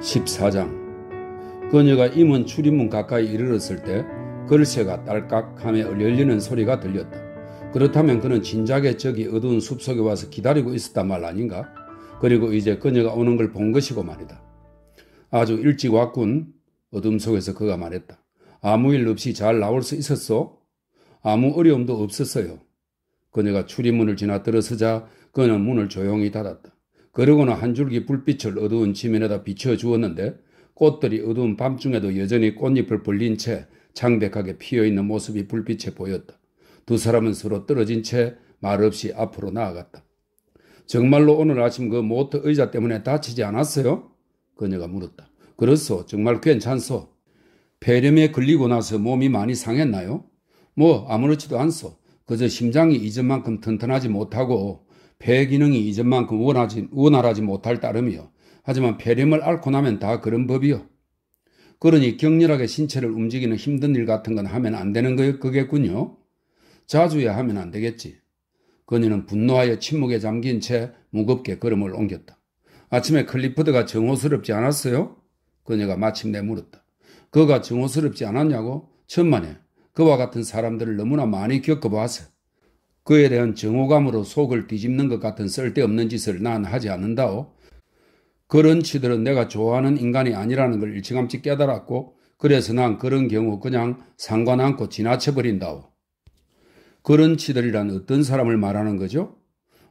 14장. 그녀가 임원 출입문 가까이 이르렀을 때 걸쇠가 딸깍하며 열리는 소리가 들렸다. 그렇다면 그는 진작에 저기 어두운 숲속에 와서 기다리고 있었단 말 아닌가? 그리고 이제 그녀가 오는 걸 본 것이고 말이다. 아주 일찍 왔군. 어둠 속에서 그가 말했다. 아무 일 없이 잘 나올 수 있었소? 아무 어려움도 없었어요. 그녀가 출입문을 지나 들어서자 그는 문을 조용히 닫았다. 그러고는 한 줄기 불빛을 어두운 지면에다 비춰주었는데 꽃들이 어두운 밤중에도 여전히 꽃잎을 벌린 채 창백하게 피어있는 모습이 불빛에 보였다. 두 사람은 서로 떨어진 채 말없이 앞으로 나아갔다. 정말로 오늘 아침 그 모터 의자 때문에 다치지 않았어요? 그녀가 물었다. 그렇소. 정말 괜찮소. 폐렴에 걸리고 나서 몸이 많이 상했나요? 뭐 아무렇지도 않소. 그저 심장이 이전만큼 튼튼하지 못하고 폐 기능이 이전만큼 원활하지 못할 따름이요. 하지만 폐렴을 앓고 나면 다 그런 법이요. 그러니 격렬하게 신체를 움직이는 힘든 일 같은 건 하면 안 되는 거겠군요. 자주야 하면 안 되겠지. 그녀는 분노하여 침묵에 잠긴 채 무겁게 걸음을 옮겼다. 아침에 클리포드가 정오스럽지 않았어요? 그녀가 마침내 물었다. 그가 정오스럽지 않았냐고? 천만에. 그와 같은 사람들을 너무나 많이 겪어봐서 그에 대한 정오감으로 속을 뒤집는 것 같은 쓸데없는 짓을 난 하지 않는다오. 그런 치들은 내가 좋아하는 인간이 아니라는 걸 일찌감치 깨달았고 그래서 난 그런 경우 그냥 상관 않고 지나쳐버린다오. 그런 치들이란 어떤 사람을 말하는 거죠?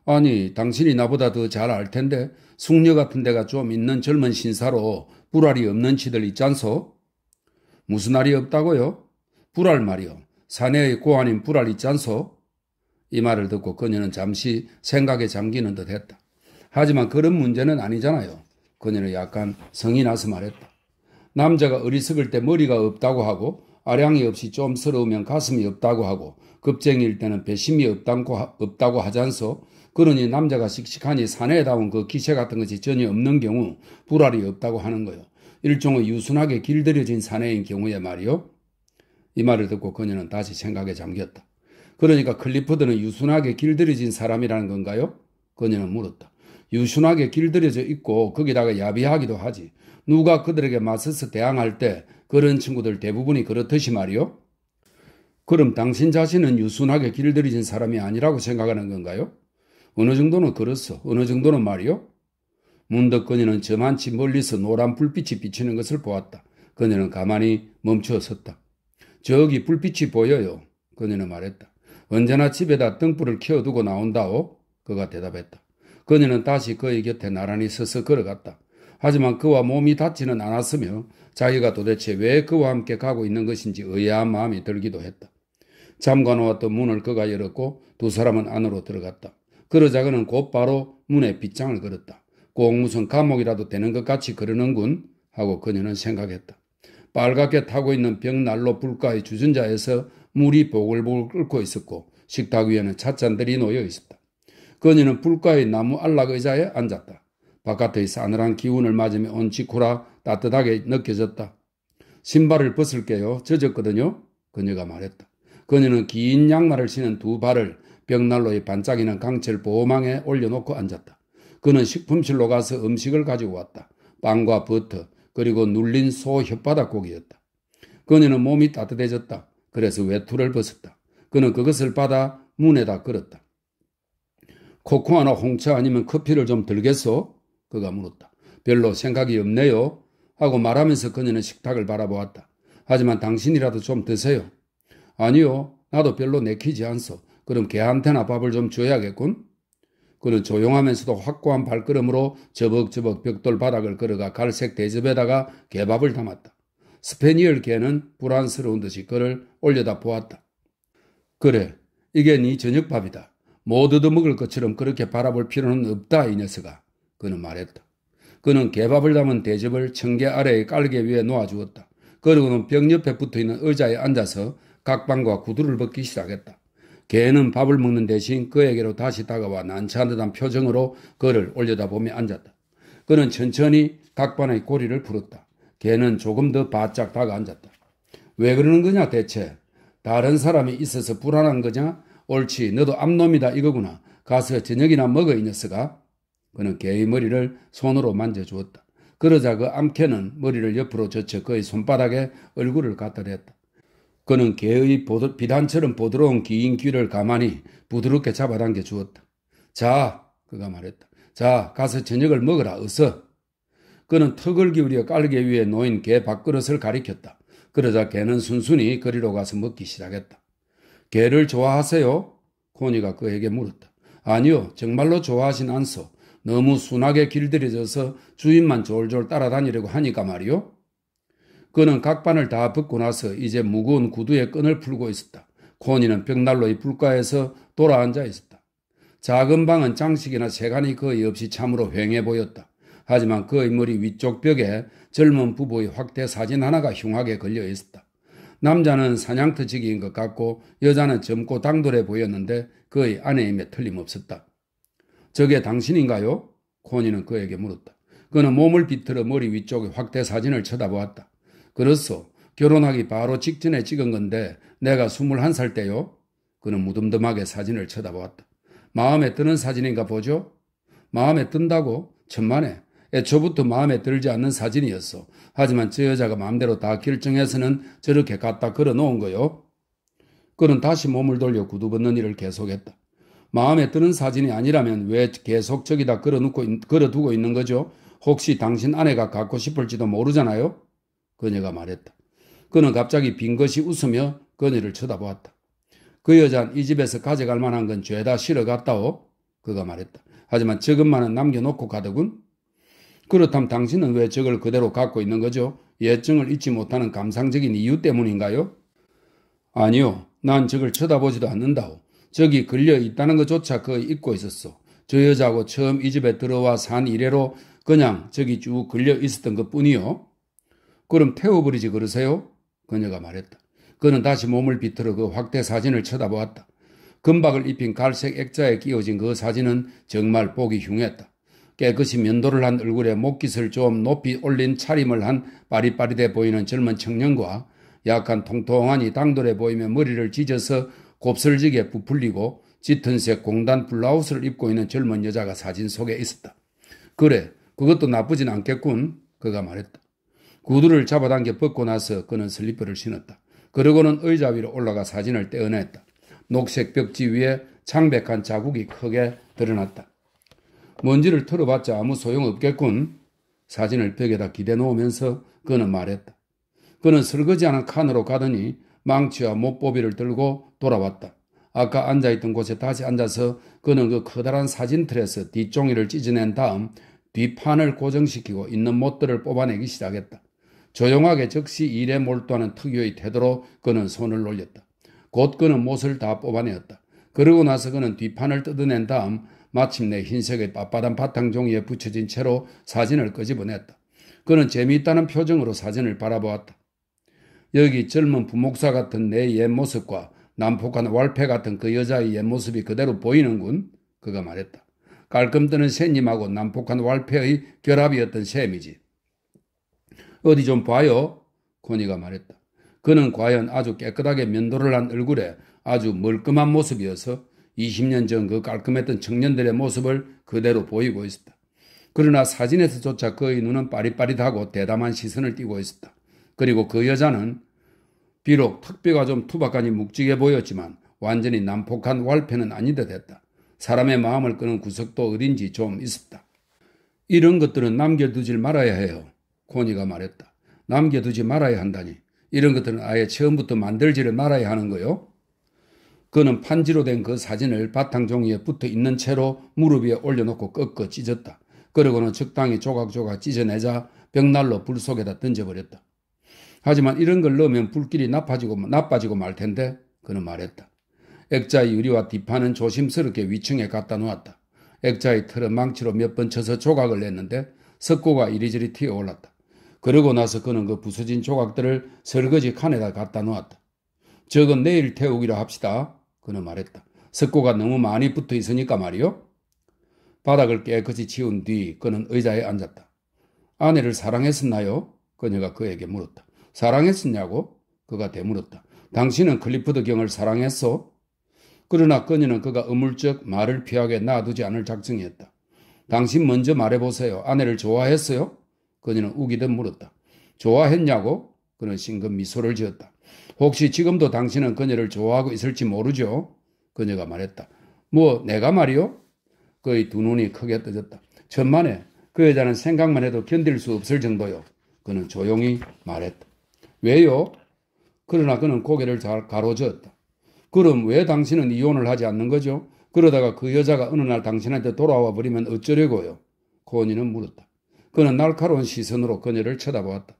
아니, 당신이 나보다 더 잘 알 텐데 숙녀 같은 데가 좀 있는 젊은 신사로 불알이 없는 치들 있잖소? 무슨 알이 없다고요? 불알 말이요. 사내의 고아인 불알 있잖소? 이 말을 듣고 그녀는 잠시 생각에 잠기는 듯 했다. 하지만 그런 문제는 아니잖아요. 그녀는 약간 성이 나서 말했다. 남자가 어리석을 때 머리가 없다고 하고 아량이 없이 좀 서러우면 가슴이 없다고 하고 겁쟁이일 때는 배심이 없다고 하잖소. 그러니 남자가 씩씩하니 사내다운 그 기세 같은 것이 전혀 없는 경우 불알이 없다고 하는 거요. 일종의 유순하게 길들여진 사내인 경우에 말이요. 이 말을 듣고 그녀는 다시 생각에 잠겼다. 그러니까 클리포드는 유순하게 길들여진 사람이라는 건가요? 그녀는 물었다. 유순하게 길들여져 있고 거기다가 야비하기도 하지. 누가 그들에게 맞서서 대항할 때 그런 친구들 대부분이 그렇듯이 말이요. 그럼 당신 자신은 유순하게 길들여진 사람이 아니라고 생각하는 건가요? 어느 정도는 그렇소. 어느 정도는 말이요. 문득 그녀는 저만치 멀리서 노란 불빛이 비치는 것을 보았다. 그녀는 가만히 멈추어 섰다. 저기 불빛이 보여요. 그녀는 말했다. 언제나 집에다 등불을 켜두고 나온다오? 그가 대답했다. 그녀는 다시 그의 곁에 나란히 서서 걸어갔다. 하지만 그와 몸이 닿지는 않았으며 자기가 도대체 왜 그와 함께 가고 있는 것인지 의아한 마음이 들기도 했다. 잠가놓았던 문을 그가 열었고 두 사람은 안으로 들어갔다. 그러자 그는 곧바로 문에 빗장을 걸었다. 꼭 무슨 감옥이라도 되는 것 같이 그러는군 하고 그녀는 생각했다. 빨갛게 타고 있는 벽난로 불가의 주전자에서 물이 보글보글 끓고 있었고 식탁 위에는 찻잔들이 놓여 있었다. 그녀는 불가의 나무 안락 의자에 앉았다. 바깥의 싸늘한 기운을 맞으며 온 직후라 따뜻하게 느껴졌다. 신발을 벗을게요. 젖었거든요. 그녀가 말했다. 그녀는 긴 양말을 신은 두 발을 벽난로에 반짝이는 강철 보호망에 올려놓고 앉았다. 그는 식품실로 가서 음식을 가지고 왔다. 빵과 버터 그리고 눌린 소 혓바닥 고기였다. 그녀는 몸이 따뜻해졌다. 그래서 외투를 벗었다. 그는 그것을 받아 문에다 걸었다. 코코아나 홍차 아니면 커피를 좀 들겠소? 그가 물었다. 별로 생각이 없네요. 하고 말하면서 그녀는 식탁을 바라보았다. 하지만 당신이라도 좀 드세요. 아니요. 나도 별로 내키지 않소. 그럼 개한테나 밥을 좀 줘야겠군. 그는 조용하면서도 확고한 발걸음으로 저벅저벅 벽돌 바닥을 걸어가 갈색 대접에다가 개밥을 담았다. 스페니얼 개는 불안스러운 듯이 그를 올려다 보았다. 그래, 이게 네 저녁밥이다. 못 얻어먹을 것처럼 그렇게 바라볼 필요는 없다, 이 녀석아. 그는 말했다. 그는 개밥을 담은 대접을 청개 아래의 깔개 위에 놓아주었다. 그러고는 벽 옆에 붙어있는 의자에 앉아서 각방과 구두를 벗기 시작했다. 개는 밥을 먹는 대신 그에게로 다시 다가와 난처한 듯한 표정으로 그를 올려다보며 앉았다. 그는 천천히 각반의 고리를 풀었다. 개는 조금 더 바짝 다가앉았다. 왜 그러는 거냐 대체? 다른 사람이 있어서 불안한 거냐? 옳지, 너도 암놈이다 이거구나. 가서 저녁이나 먹어 이 녀석아. 그는 개의 머리를 손으로 만져주었다. 그러자 그 암캐는 머리를 옆으로 젖혀 그의 손바닥에 얼굴을 갖다 댔다. 그는 개의 비단처럼 부드러운 긴 귀를 가만히 부드럽게 잡아당겨 주었다. 자, 그가 말했다. 자, 가서 저녁을 먹으라, 어서. 그는 턱을 기울여 깔개 위에 놓인 개 밥그릇을 가리켰다. 그러자 개는 순순히 거리로 가서 먹기 시작했다. 개를 좋아하세요? 코니가 그에게 물었다. 아니요, 정말로 좋아하진 않소. 너무 순하게 길들여져서 주인만 졸졸 따라다니려고 하니까 말이요. 그는 각반을 다 벗고 나서 이제 무거운 구두에 끈을 풀고 있었다. 코니는 벽난로의 불가에서 돌아앉아 있었다. 작은 방은 장식이나 세간이 거의 없이 참으로 휑해 보였다. 하지만 그의 머리 위쪽 벽에 젊은 부부의 확대 사진 하나가 흉하게 걸려 있었다. 남자는 사냥터지기인 것 같고 여자는 젊고 당돌해 보였는데 그의 아내임에 틀림없었다. 저게 당신인가요? 코니는 그에게 물었다. 그는 몸을 비틀어 머리 위쪽의 확대 사진을 쳐다보았다. 그렇소. 결혼하기 바로 직전에 찍은 건데 내가 21살 때요. 그는 무덤덤하게 사진을 쳐다보았다. 마음에 드는 사진인가 보죠? 마음에 든다고? 천만에. 애초부터 마음에 들지 않는 사진이었어. 하지만 저 여자가 마음대로 다 결정해서는 저렇게 갖다 걸어놓은 거요. 그는 다시 몸을 돌려 구두 벗는 일을 계속했다. 마음에 드는 사진이 아니라면 왜 계속 저기다 걸어두고 있는 거죠? 혹시 당신 아내가 갖고 싶을지도 모르잖아요? 그녀가 말했다. 그는 갑자기 빙긋이 웃으며 그녀를 쳐다보았다. 그 여자는 이 집에서 가져갈 만한 건 죄다 실어갔다오. 그가 말했다. 하지만 저것만은 남겨놓고 가더군. 그렇다면 당신은 왜 저걸 그대로 갖고 있는 거죠? 예정을 잊지 못하는 감상적인 이유 때문인가요? 아니요. 난 저걸 쳐다보지도 않는다오. 저기 걸려 있다는 것조차 거의 잊고 있었어. 저 여자하고 처음 이 집에 들어와 산 이래로 그냥 저기 쭉 걸려 있었던 것뿐이요. 그럼 태워버리지 그러세요? 그녀가 말했다. 그는 다시 몸을 비틀어 그 확대 사진을 쳐다보았다. 금박을 입힌 갈색 액자에 끼워진 그 사진은 정말 보기 흉했다. 깨끗이 면도를 한 얼굴에 목깃을 좀 높이 올린 차림을 한 빠릿빠릿해 보이는 젊은 청년과 약간 통통하니 당돌해 보이며 머리를 찢어서 곱슬지게 부풀리고 짙은색 공단 블라우스를 입고 있는 젊은 여자가 사진 속에 있었다. 그래, 그것도 나쁘진 않겠군. 그가 말했다. 구두를 잡아당겨 벗고 나서 그는 슬리퍼를 신었다. 그러고는 의자 위로 올라가 사진을 떼어냈다. 녹색 벽지 위에 창백한 자국이 크게 드러났다. 먼지를 털어봤자 아무 소용없겠군. 사진을 벽에다 기대 놓으면서 그는 말했다. 그는 설거지하는 칸으로 가더니 망치와 못보비를 들고 돌아왔다. 아까 앉아있던 곳에 다시 앉아서 그는 그 커다란 사진틀에서 뒷종이를 찢어낸 다음 뒷판을 고정시키고 있는 못들을 뽑아내기 시작했다. 조용하게 즉시 일에 몰두하는 특유의 태도로 그는 손을 놀렸다. 곧 그는 못을 다 뽑아내었다. 그러고 나서 그는 뒷판을 뜯어낸 다음 마침내 흰색의 빳빳한 바탕종이에 붙여진 채로 사진을 끄집어냈다. 그는 재미있다는 표정으로 사진을 바라보았다. 여기 젊은 부목사 같은 내 옛모습과 난폭한 왈패 같은 그 여자의 옛모습이 그대로 보이는군. 그가 말했다. 깔끔 뜨는 새님하고 난폭한 왈패의 결합이었던 셈이지. 어디 좀 봐요. 코니가 말했다. 그는 과연 아주 깨끗하게 면도를 한 얼굴에 아주 멀끔한 모습이어서 20년 전 그 깔끔했던 청년들의 모습을 그대로 보이고 있었다. 그러나 사진에서조차 그의 눈은 빠릿빠릿하고 대담한 시선을 띠고 있었다. 그리고 그 여자는 비록 턱뼈가 좀 투박하니 묵직해 보였지만 완전히 난폭한 왈패는 아니듯 했다. 사람의 마음을 끄는 구석도 어딘지 좀 있었다. 이런 것들은 남겨두질 말아야 해요. 코니가 말했다. 남겨두지 말아야 한다니. 이런 것들은 아예 처음부터 만들지를 말아야 하는 거요. 그는 판지로 된 그 사진을 바탕종이에 붙어 있는 채로 무릎 위에 올려놓고 꺾어 찢었다. 그러고는 적당히 조각조각 찢어내자 벽난로 불 속에다 던져버렸다. 하지만 이런 걸 넣으면 불길이 나빠지고 말 텐데 그는 말했다. 액자의 유리와 뒷판은 조심스럽게 위층에 갖다 놓았다. 액자의 틀은 망치로 몇 번 쳐서 조각을 냈는데 석고가 이리저리 튀어올랐다. 그러고 나서 그는 그 부서진 조각들을 설거지 칸에다 갖다 놓았다. 저건 내일 태우기로 합시다. 그는 말했다. 석고가 너무 많이 붙어 있으니까 말이요. 바닥을 깨끗이 치운 뒤 그는 의자에 앉았다. 아내를 사랑했었나요? 그녀가 그에게 물었다. 사랑했었냐고? 그가 되물었다. 당신은 클리포드 경을 사랑했어? 그러나 그녀는 그가 어물쩍 말을 피하게 놔두지 않을 작정이었다. 당신 먼저 말해보세요. 아내를 좋아했어요? 그녀는 우기듯 물었다. 좋아했냐고? 그는 싱긋 미소를 지었다. 혹시 지금도 당신은 그녀를 좋아하고 있을지 모르죠? 그녀가 말했다. 뭐 내가 말이요? 그의 두 눈이 크게 떠졌다. 천만에 그 여자는 생각만 해도 견딜 수 없을 정도요. 그는 조용히 말했다. 왜요? 그러나 그는 고개를 잘 가로저었다. 그럼 왜 당신은 이혼을 하지 않는 거죠? 그러다가 그 여자가 어느 날 당신한테 돌아와 버리면 어쩌려고요? 코니는 물었다. 그는 날카로운 시선으로 그녀를 쳐다보았다.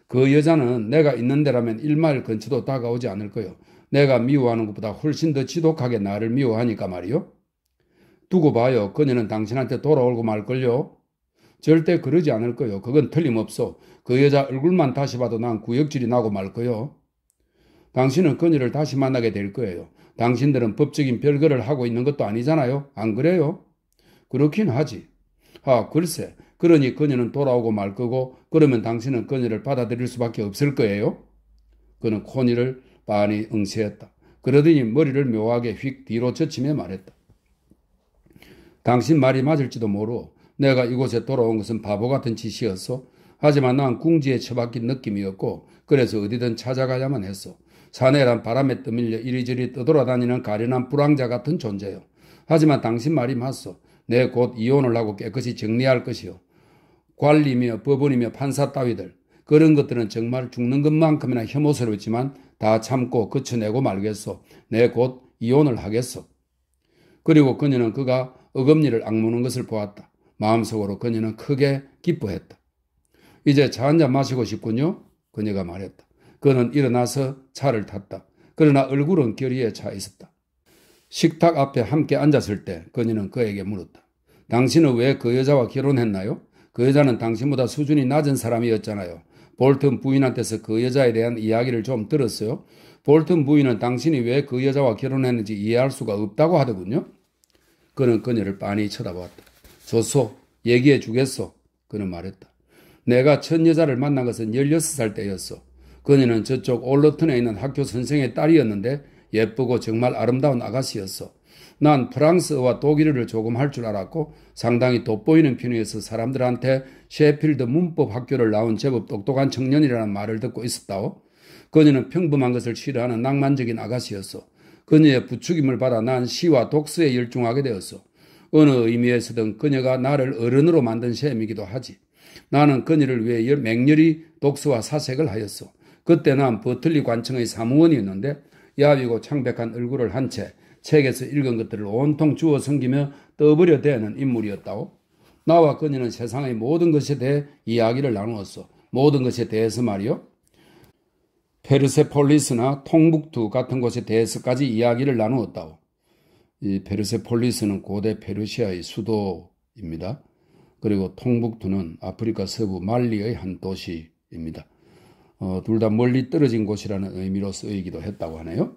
그 여자는 내가 있는 데라면 1마일 근처도 다가오지 않을 거요. 내가 미워하는 것보다 훨씬 더 지독하게 나를 미워하니까 말이요. 두고 봐요. 그녀는 당신한테 돌아오고 말걸요. 절대 그러지 않을 거요. 그건 틀림없어. 그 여자 얼굴만 다시 봐도 난 구역질이 나고 말 거요. 당신은 그녀를 다시 만나게 될 거예요. 당신들은 법적인 별거를 하고 있는 것도 아니잖아요. 안 그래요? 그렇긴 하지. 글쎄. 그러니 그녀는 돌아오고 말 거고 그러면 당신은 그녀를 받아들일 수밖에 없을 거예요. 그는 코니를 빤히 응시했다. 그러더니 머리를 묘하게 휙 뒤로 젖히며 말했다. 당신 말이 맞을지도 모르오. 내가 이곳에 돌아온 것은 바보 같은 짓이었어. 하지만 난 궁지에 처박힌 느낌이었고 그래서 어디든 찾아가야만 했어. 사내란 바람에 떠밀려 이리저리 떠돌아다니는 가련한 불황자 같은 존재요. 하지만 당신 말이 맞소. 내 곧 이혼을 하고 깨끗이 정리할 것이요. 관리며 법원이며 판사 따위들 그런 것들은 정말 죽는 것만큼이나 혐오스럽지만 다 참고 그쳐내고 말겠소. 내 곧 이혼을 하겠소. 그리고 그녀는 그가 어금니를 악무는 것을 보았다. 마음속으로 그녀는 크게 기뻐했다. 이제 차 한잔 마시고 싶군요. 그녀가 말했다. 그는 일어나서 차를 탔다. 그러나 얼굴은 결의에 차 있었다. 식탁 앞에 함께 앉았을 때 그녀는 그에게 물었다. 당신은 왜 그 여자와 결혼했나요? 그 여자는 당신보다 수준이 낮은 사람이었잖아요. 볼튼 부인한테서 그 여자에 대한 이야기를 좀 들었어요. 볼튼 부인은 당신이 왜 그 여자와 결혼했는지 이해할 수가 없다고 하더군요. 그는 그녀를 빤히 쳐다보았다. 좋소. 얘기해 주겠소. 그는 말했다. 내가 첫 여자를 만난 것은 16살 때였어. 그녀는 저쪽 올러튼에 있는 학교 선생의 딸이었는데 예쁘고 정말 아름다운 아가씨였어. 난 프랑스어와 독일어를 조금 할 줄 알았고 상당히 돋보이는 편이어서 사람들한테 셰필드 문법 학교를 나온 제법 똑똑한 청년이라는 말을 듣고 있었다오. 그녀는 평범한 것을 싫어하는 낭만적인 아가씨였어. 그녀의 부추김을 받아 난 시와 독서에 열중하게 되었어. 어느 의미에서든 그녀가 나를 어른으로 만든 셈이기도 하지. 나는 그녀를 위해 맹렬히 독서와 사색을 하였어. 그때 난 버틀리 관청의 사무원이었는데 야비고 창백한 얼굴을 한 채 책에서 읽은 것들을 온통 주워 섬기며 떠버려 대는 인물이었다오. 나와 그녀는 세상의 모든 것에 대해 이야기를 나누었어. 모든 것에 대해서 말이요. 페르세폴리스나 통북투 같은 곳에 대해서까지 이야기를 나누었다오. 이 페르세폴리스는 고대 페르시아의 수도입니다. 그리고 통북투는 아프리카 서부 말리의 한 도시입니다. 둘 다 멀리 떨어진 곳이라는 의미로 쓰이기도 했다고 하네요.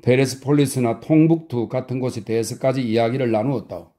페르세폴리스나 통북투 같은 곳에 대해서까지 이야기를 나누었다오.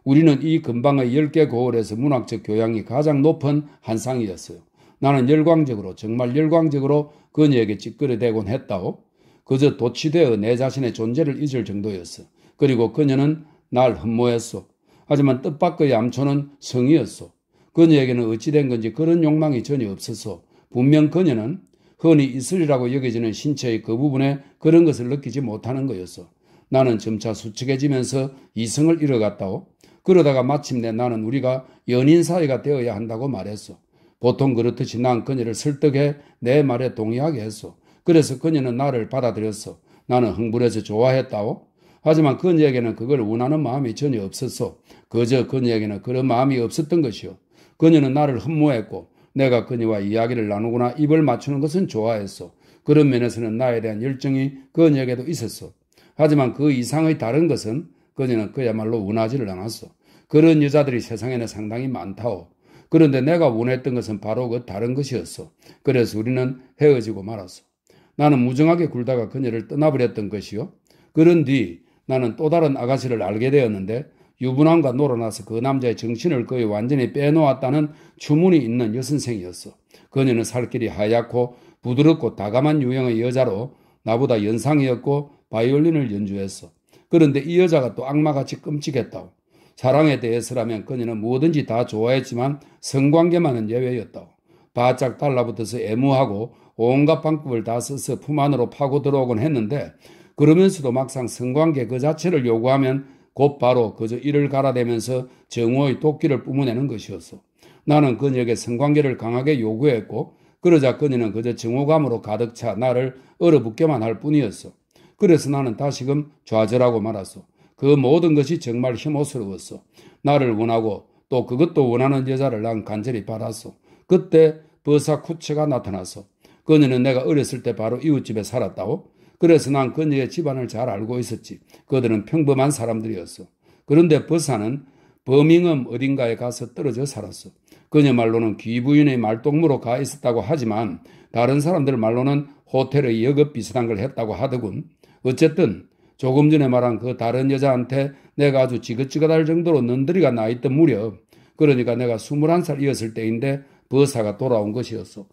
우리는 이 근방의 10개 고을에서 문학적 교양이 가장 높은 한 쌍이었어요. 나는 열광적으로 정말 열광적으로 그녀에게 찌끄러대곤 했다오. 그저 도취되어 내 자신의 존재를 잊을 정도였어. 그리고 그녀는 날 흠모했어. 하지만 뜻밖의 암초는 성이었어. 그녀에게는 어찌된 건지 그런 욕망이 전혀 없었어. 분명 그녀는 흔히 있으리라고 여겨지는 신체의 그 부분에 그런 것을 느끼지 못하는 거였어. 나는 점차 수척해지면서 이성을 잃어갔다오. 그러다가 마침내 나는 우리가 연인 사이가 되어야 한다고 말했어. 보통 그렇듯이 난 그녀를 설득해 내 말에 동의하게 했어. 그래서 그녀는 나를 받아들였어. 나는 흥분해서 좋아했다오. 하지만 그녀에게는 그걸 원하는 마음이 전혀 없었어. 그저 그녀에게는 그런 마음이 없었던 것이요. 그녀는 나를 흠모했고 내가 그녀와 이야기를 나누거나 입을 맞추는 것은 좋아했어. 그런 면에서는 나에 대한 열정이 그녀에게도 있었어. 하지만 그 이상의 다른 것은 그녀는 그야말로 원하지를 않았어. 그런 여자들이 세상에는 상당히 많다오. 그런데 내가 원했던 것은 바로 그 다른 것이었어. 그래서 우리는 헤어지고 말았어. 나는 무정하게 굴다가 그녀를 떠나버렸던 것이요. 그런 뒤 나는 또 다른 아가씨를 알게 되었는데 유부남과 놀아나서 그 남자의 정신을 거의 완전히 빼놓았다는 추문이 있는 여선생이었어. 그녀는 살길이 하얗고 부드럽고 다감한 유형의 여자로 나보다 연상이었고 바이올린을 연주했어. 그런데 이 여자가 또 악마같이 끔찍했다고. 사랑에 대해서라면 그녀는 뭐든지 다 좋아했지만 성관계만은 예외였다. 바짝 달라붙어서 애무하고 온갖 방법을 다 써서 품 안으로 파고 들어오곤 했는데 그러면서도 막상 성관계 그 자체를 요구하면 곧바로 그저 이를 갈아대면서 정오의 도끼를 뿜어내는 것이었어. 나는 그녀에게 성관계를 강하게 요구했고 그러자 그녀는 그저 정오감으로 가득 차 나를 얼어붙게만 할 뿐이었어. 그래서 나는 다시금 좌절하고 말았어. 그 모든 것이 정말 혐오스러웠어. 나를 원하고 또 그것도 원하는 여자를 난 간절히 바랐어. 그때 버사쿠체가 나타났어. 그녀는 내가 어렸을 때 바로 이웃집에 살았다고. 그래서 난 그녀의 집안을 잘 알고 있었지. 그들은 평범한 사람들이었어. 그런데 버사는 버밍엄 어딘가에 가서 떨어져 살았어. 그녀 말로는 귀부인의 말동무로 가 있었다고 하지만 다른 사람들 말로는 호텔의 여급 비슷한 걸 했다고 하더군. 어쨌든 조금 전에 말한 그 다른 여자한테 내가 아주 지긋지긋할 정도로 는드리가 나 있던 무렵, 그러니까 내가 21살이었을 때인데 버사가 돌아온 것이었어.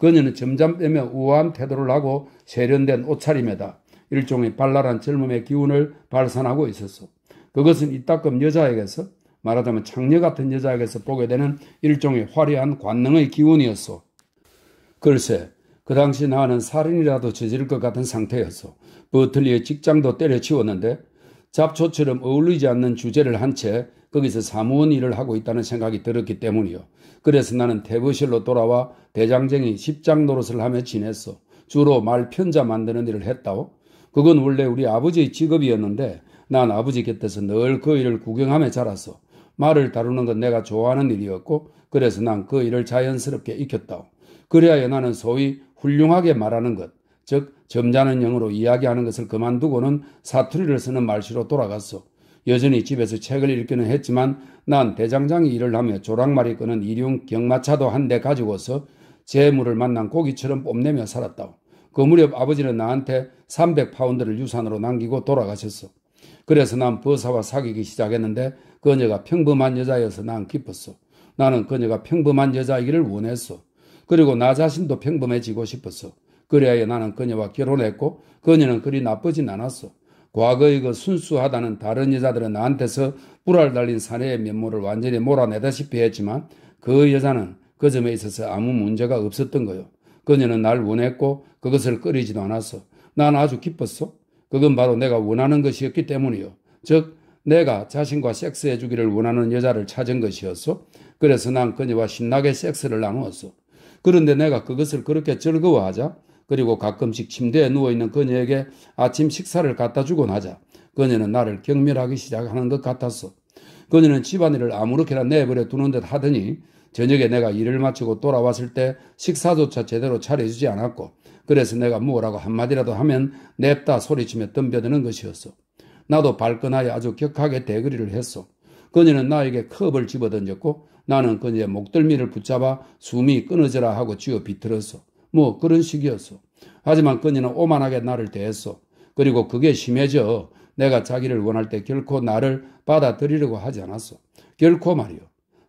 그녀는 점점 빼며 우아한 태도를 하고 세련된 옷차림에다 일종의 발랄한 젊음의 기운을 발산하고 있었어. 그것은 이따금 여자에게서, 말하자면 창녀 같은 여자에게서 보게 되는 일종의 화려한 관능의 기운이었어. 글쎄, 그 당시 나는 살인이라도 저지를 것 같은 상태였어. 버틀리의 직장도 때려치웠는데 잡초처럼 어울리지 않는 주제를 한 채 거기서 사무원 일을 하고 있다는 생각이 들었기 때문이요. 그래서 나는 대부실로 돌아와 대장쟁이 십장 노릇을 하며 지냈어. 주로 말 편자 만드는 일을 했다오. 그건 원래 우리 아버지의 직업이었는데 난 아버지 곁에서 늘 그 일을 구경하며 자랐어. 말을 다루는 건 내가 좋아하는 일이었고 그래서 난 그 일을 자연스럽게 익혔다오. 그래야 나는 소위 훌륭하게 말하는 것, 즉 점잖은 영어로 이야기하는 것을 그만두고는 사투리를 쓰는 말씨로 돌아갔어. 여전히 집에서 책을 읽기는 했지만 난 대장장이 일을 하며 조랑말이 끄는 일용 경마차도 한 대 가지고서 재물을 만난 고기처럼 뽐내며 살았다오. 그 무렵 아버지는 나한테 300파운드를 유산으로 남기고 돌아가셨어. 그래서 난 버사와 사귀기 시작했는데 그녀가 평범한 여자여서 난 기뻤어. 나는 그녀가 평범한 여자이기를 원했어. 그리고 나 자신도 평범해지고 싶었어. 그래야 나는 그녀와 결혼했고 그녀는 그리 나쁘진 않았어. 과거의 그 순수하다는 다른 여자들은 나한테서 불알 달린 사내의 면모를 완전히 몰아내다시피 했지만 그 여자는 그 점에 있어서 아무 문제가 없었던 거요. 그녀는 날 원했고 그것을 꺼리지도 않았어. 난 아주 기뻤어. 그건 바로 내가 원하는 것이었기 때문이요. 즉 내가 자신과 섹스해주기를 원하는 여자를 찾은 것이었어. 그래서 난 그녀와 신나게 섹스를 나누었어. 그런데 내가 그것을 그렇게 즐거워하자 그리고 가끔씩 침대에 누워있는 그녀에게 아침 식사를 갖다 주고 나자 그녀는 나를 경멸하기 시작하는 것 같았어. 그녀는 집안일을 아무렇게나 내버려 두는 듯 하더니 저녁에 내가 일을 마치고 돌아왔을 때 식사조차 제대로 차려주지 않았고 그래서 내가 뭐라고 한마디라도 하면 냅다 소리치며 덤벼드는 것이었어. 나도 발끈하여 아주 격하게 대그리를 했어. 그녀는 나에게 컵을 집어던졌고 나는 그녀의 목덜미를 붙잡아 숨이 끊어져라 하고 쥐어 비틀었어. 뭐 그런 식이었어. 하지만 그녀는 오만하게 나를 대했어. 그리고 그게 심해져 내가 자기를 원할 때 결코 나를 받아들이려고 하지 않았어. 결코 말이요.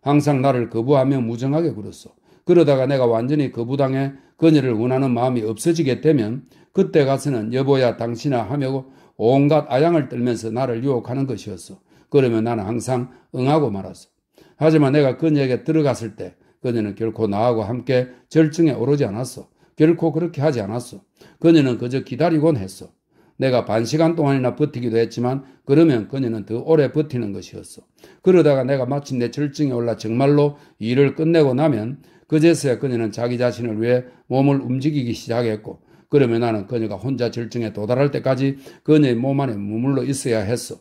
항상 나를 거부하며 무정하게 굴었어. 그러다가 내가 완전히 거부당해 그녀를 원하는 마음이 없어지게 되면 그때 가서는 여보야 당신아 하며 온갖 아양을 떨면서 나를 유혹하는 것이었어. 그러면 나는 항상 응하고 말았어. 하지만 내가 그녀에게 들어갔을 때 그녀는 결코 나하고 함께 절정에 오르지 않았어. 결코 그렇게 하지 않았어. 그녀는 그저 기다리곤 했어. 내가 반 시간 동안이나 버티기도 했지만 그러면 그녀는 더 오래 버티는 것이었어. 그러다가 내가 마침내 절정에 올라 정말로 일을 끝내고 나면 그제서야 그녀는 자기 자신을 위해 몸을 움직이기 시작했고 그러면 나는 그녀가 혼자 절정에 도달할 때까지 그녀의 몸 안에 머물러 있어야 했어.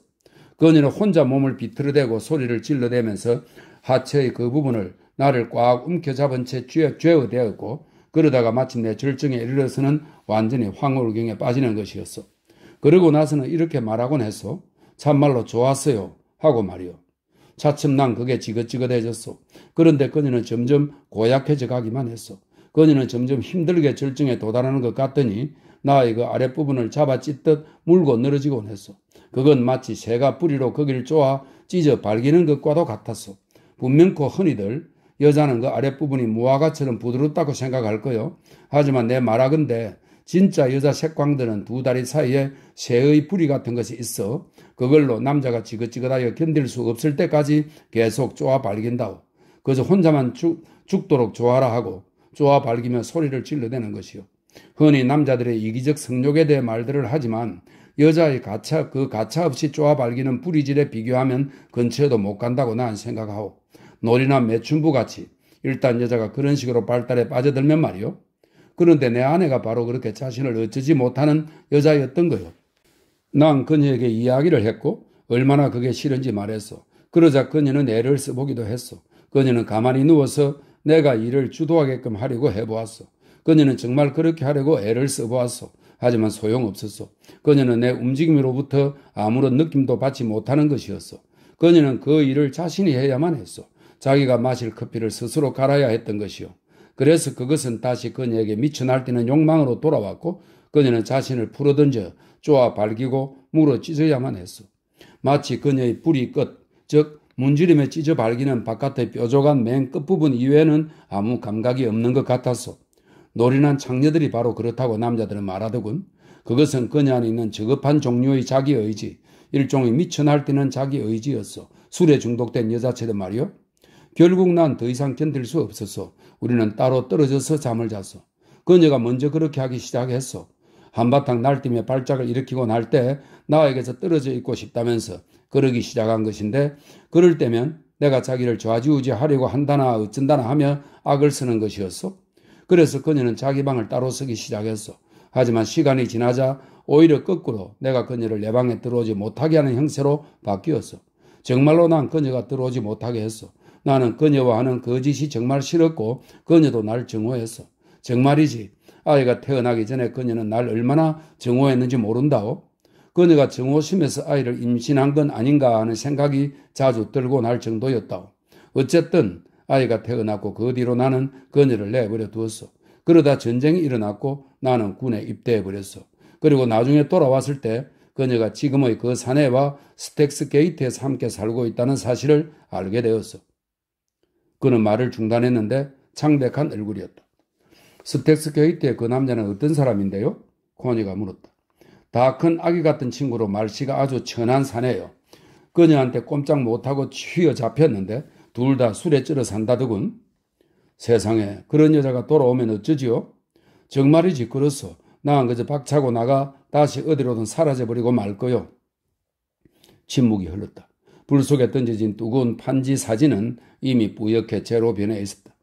그녀는 혼자 몸을 비틀어대고 소리를 질러대면서 하체의 그 부분을 나를 꽉 움켜잡은 채 쥐어대었고 그러다가 마침내 절정에 이르러서는 완전히 황홀경에 빠지는 것이었어. 그러고 나서는 이렇게 말하곤 했어. 참말로 좋았어요 하고 말이요. 차츰 난 그게 지긋지긋해졌어. 그런데 그녀는 점점 고약해져 가기만 했어. 그녀는 점점 힘들게 절정에 도달하는 것 같더니 나의 그 아랫부분을 잡아 찢듯 물고 늘어지곤 했어. 그건 마치 새가 뿌리로 거기를 쪼아 찢어 발기는 것과도 같았어. 분명코 흔히들 여자는 그 아랫부분이 무화과처럼 부드럽다고 생각할 거요. 하지만 내 말하건대 진짜 여자 색광들은 두 다리 사이에 새의 부리 같은 것이 있어 그걸로 남자가 지긋지긋하여 견딜 수 없을 때까지 계속 쪼아 발긴다오. 그저 혼자만 죽도록 쪼아라 하고 쪼아 발기며 소리를 질러대는 것이요. 흔히 남자들의 이기적 성욕에 대해 말들을 하지만 여자의 가차 없이 쪼아 발기는 부리질에 비교하면 근처에도 못 간다고 난 생각하오. 놀이나 매춘부 같이 일단 여자가 그런 식으로 발달에 빠져들면 말이요. 그런데 내 아내가 바로 그렇게 자신을 어쩌지 못하는 여자였던 거요. 난 그녀에게 이야기를 했고 얼마나 그게 싫은지 말했어. 그러자 그녀는 애를 써보기도 했어. 그녀는 가만히 누워서 내가 일을 주도하게끔 하려고 해보았어. 그녀는 정말 그렇게 하려고 애를 써보았어. 하지만 소용없었어. 그녀는 내 움직임으로부터 아무런 느낌도 받지 못하는 것이었어. 그녀는 그 일을 자신이 해야만 했어. 자기가 마실 커피를 스스로 갈아야 했던 것이요. 그래서 그것은 다시 그녀에게 미쳐 날뛰는 욕망으로 돌아왔고 그녀는 자신을 풀어던져 쪼아 발기고 물어 찢어야만 했어. 마치 그녀의 뿌리 끝, 즉 문지름에 찢어 발기는 바깥의 뾰족한 맨 끝부분 이외에는 아무 감각이 없는 것 같았어. 노련한 창녀들이 바로 그렇다고 남자들은 말하더군. 그것은 그녀 안에 있는 저급한 종류의 자기의지, 일종의 미쳐 날뛰는 자기의지였어. 술에 중독된 여자처럼 말이요. 결국 난 더 이상 견딜 수 없었어. 우리는 따로 떨어져서 잠을 잤어. 그녀가 먼저 그렇게 하기 시작했어. 한바탕 날뛰며 발작을 일으키고 날 때 나에게서 떨어져 있고 싶다면서 그러기 시작한 것인데 그럴 때면 내가 자기를 좌지우지하려고 한다나 어쩐다나 하며 악을 쓰는 것이었어. 그래서 그녀는 자기 방을 따로 쓰기 시작했어. 하지만 시간이 지나자 오히려 거꾸로 내가 그녀를 내 방에 들어오지 못하게 하는 형세로 바뀌었어. 정말로 난 그녀가 들어오지 못하게 했어. 나는 그녀와 하는 거짓이 정말 싫었고 그녀도 날 증오했어. 정말이지. 아이가 태어나기 전에 그녀는 날 얼마나 증오했는지 모른다오. 그녀가 증오심에서 아이를 임신한 건 아닌가 하는 생각이 자주 들고 날 정도였다오. 어쨌든 아이가 태어났고 그 뒤로 나는 그녀를 내버려 두었어. 그러다 전쟁이 일어났고 나는 군에 입대해버렸어. 그리고 나중에 돌아왔을 때 그녀가 지금의 그 사내와 스택스 게이트에서 함께 살고 있다는 사실을 알게 되었어. 그는 말을 중단했는데 창백한 얼굴이었다. 스택스 게이트의 그 남자는 어떤 사람인데요? 코니가 물었다. 다 큰 아기 같은 친구로 말씨가 아주 천한 사내요. 그녀한테 꼼짝 못하고 휘어잡혔는데 둘 다 술에 쩔어 산다더군. 세상에 그런 여자가 돌아오면 어쩌지요? 정말이지 그렇소. 난 그저 박차고 나가 다시 어디로든 사라져버리고 말 거요. 침묵이 흘렀다. 불 속에 던져진 뜨거운 판지 사진은 이미 뿌옇게 재로 변해 있었다.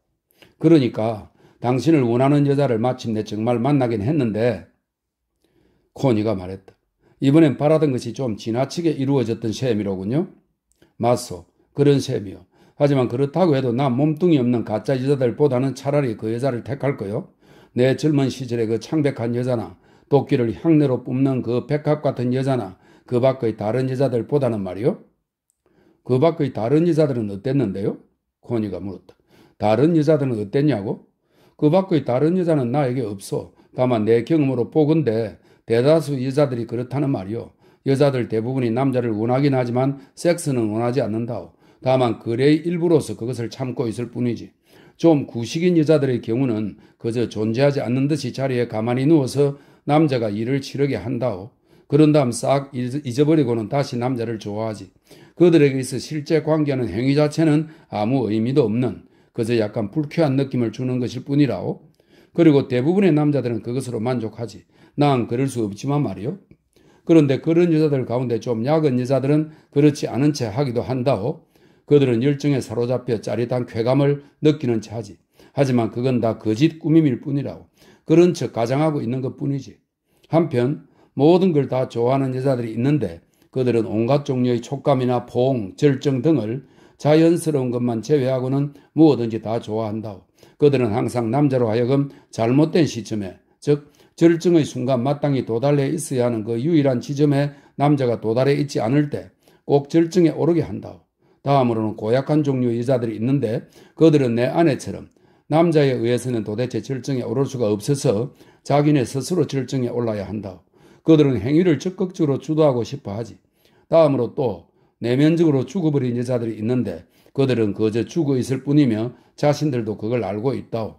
그러니까 당신을 원하는 여자를 마침내 정말 만나긴 했는데 코니가 말했다. 이번엔 바라던 것이 좀 지나치게 이루어졌던 셈이로군요. 맞소. 그런 셈이요. 하지만 그렇다고 해도 난 몸뚱이 없는 가짜 여자들보다는 차라리 그 여자를 택할 거요. 내 젊은 시절의 그 창백한 여자나 도끼를 향내로 뿜는 그 백합 같은 여자나 그 밖의 다른 여자들보다는 말이요. 그 밖의 다른 여자들은 어땠는데요? 코니가 물었다. 다른 여자들은 어땠냐고? 그 밖의 다른 여자는 나에게 없어. 다만 내 경험으로 보건대 대다수 여자들이 그렇다는 말이요. 여자들 대부분이 남자를 원하긴 하지만 섹스는 원하지 않는다오. 다만 그의 일부로서 그것을 참고 있을 뿐이지. 좀 구식인 여자들의 경우는 그저 존재하지 않는 듯이 자리에 가만히 누워서 남자가 일을 치르게 한다오. 그런 다음 싹 잊어버리고는 다시 남자를 좋아하지. 그들에게 있어 실제 관계하는 행위 자체는 아무 의미도 없는 그저 약간 불쾌한 느낌을 주는 것일 뿐이라오. 그리고 대부분의 남자들은 그것으로 만족하지. 난 그럴 수 없지만 말이요. 그런데 그런 여자들 가운데 좀 약은 여자들은 그렇지 않은 채 하기도 한다오. 그들은 열정에 사로잡혀 짜릿한 쾌감을 느끼는 채 하지. 하지만 그건 다 거짓 꾸밈일 뿐이라고. 그런 척 가장하고 있는 것뿐이지. 한편 모든 걸 다 좋아하는 여자들이 있는데 그들은 온갖 종류의 촉감이나 포옹, 절정 등을 자연스러운 것만 제외하고는 무엇든지 다 좋아한다오. 그들은 항상 남자로 하여금 잘못된 시점에, 즉 절정의 순간 마땅히 도달해 있어야 하는 그 유일한 지점에 남자가 도달해 있지 않을 때 꼭 절정에 오르게 한다오. 다음으로는 고약한 종류의 여자들이 있는데 그들은 내 아내처럼 남자에 의해서는 도대체 절정에 오를 수가 없어서 자기네 스스로 절정에 올라야 한다. 그들은 행위를 적극적으로 주도하고 싶어 하지. 다음으로 또 내면적으로 죽어버린 여자들이 있는데 그들은 그저 죽어 있을 뿐이며 자신들도 그걸 알고 있다오.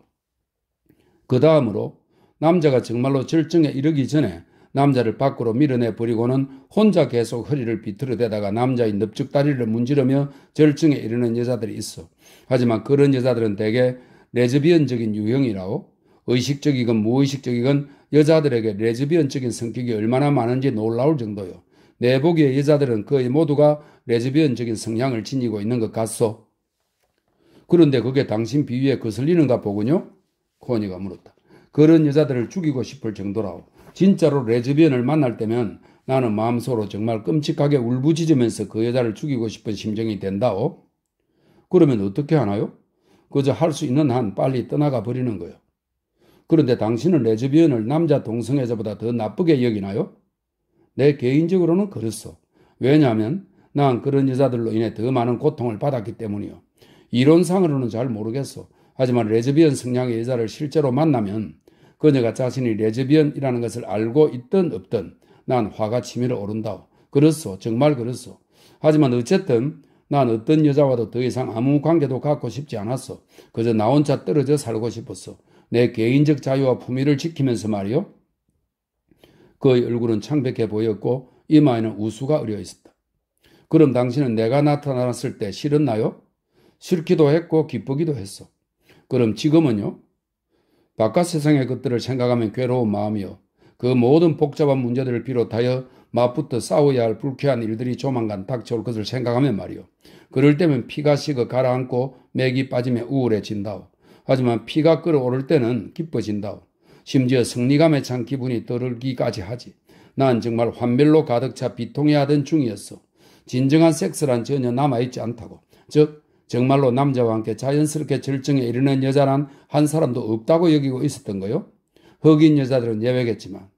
그 다음으로 남자가 정말로 절정에 이르기 전에 남자를 밖으로 밀어내 버리고는 혼자 계속 허리를 비틀어대다가 남자의 넓적다리를 문지르며 절정에 이르는 여자들이 있어. 하지만 그런 여자들은 대개 레즈비언적인 유형이라고. 의식적이건 무의식적이건 여자들에게 레즈비언적인 성격이 얼마나 많은지 놀라울 정도요. 내 보기에 여자들은 거의 모두가 레즈비언적인 성향을 지니고 있는 것 같소. 그런데 그게 당신 비위에 거슬리는가 보군요? 코니가 물었다. 그런 여자들을 죽이고 싶을 정도라고. 진짜로 레즈비언을 만날 때면 나는 마음속으로 정말 끔찍하게 울부짖으면서 그 여자를 죽이고 싶은 심정이 된다오. 그러면 어떻게 하나요? 그저 할 수 있는 한 빨리 떠나가 버리는 거요. 그런데 당신은 레즈비언을 남자 동성애자보다 더 나쁘게 여기나요? 내 개인적으로는 그렇소. 왜냐하면 난 그런 여자들로 인해 더 많은 고통을 받았기 때문이요. 이론상으로는 잘 모르겠소. 하지만 레즈비언 성향의 여자를 실제로 만나면 그녀가 자신이 레즈비언이라는 것을 알고 있든 없든 난 화가 치밀어 오른다오. 그렇소. 정말 그렇소. 하지만 어쨌든 난 어떤 여자와도 더 이상 아무 관계도 갖고 싶지 않았어. 그저 나 혼자 떨어져 살고 싶었어. 내 개인적 자유와 품위를 지키면서 말이요. 그의 얼굴은 창백해 보였고 이마에는 우수가 어려 있었다. 그럼 당신은 내가 나타났을 때 싫었나요? 싫기도 했고 기쁘기도 했어. 그럼 지금은요? 바깥 세상의 것들을 생각하면 괴로운 마음이요. 그 모든 복잡한 문제들을 비롯하여 맞붙어 싸워야 할 불쾌한 일들이 조만간 닥쳐올 것을 생각하면 말이요. 그럴 때면 피가 식어 가라앉고 맥이 빠지며 우울해진다오. 하지만 피가 끓어오를 때는 기뻐진다오. 심지어 승리감에 찬 기분이 떠오르기까지 하지. 난 정말 환멸로 가득 차 비통해하던 중이었어. 진정한 섹스란 전혀 남아있지 않다고. 즉 정말로 남자와 함께 자연스럽게 절정에 이르는 여자란 한 사람도 없다고 여기고 있었던 거요. 흑인 여자들은 예외겠지만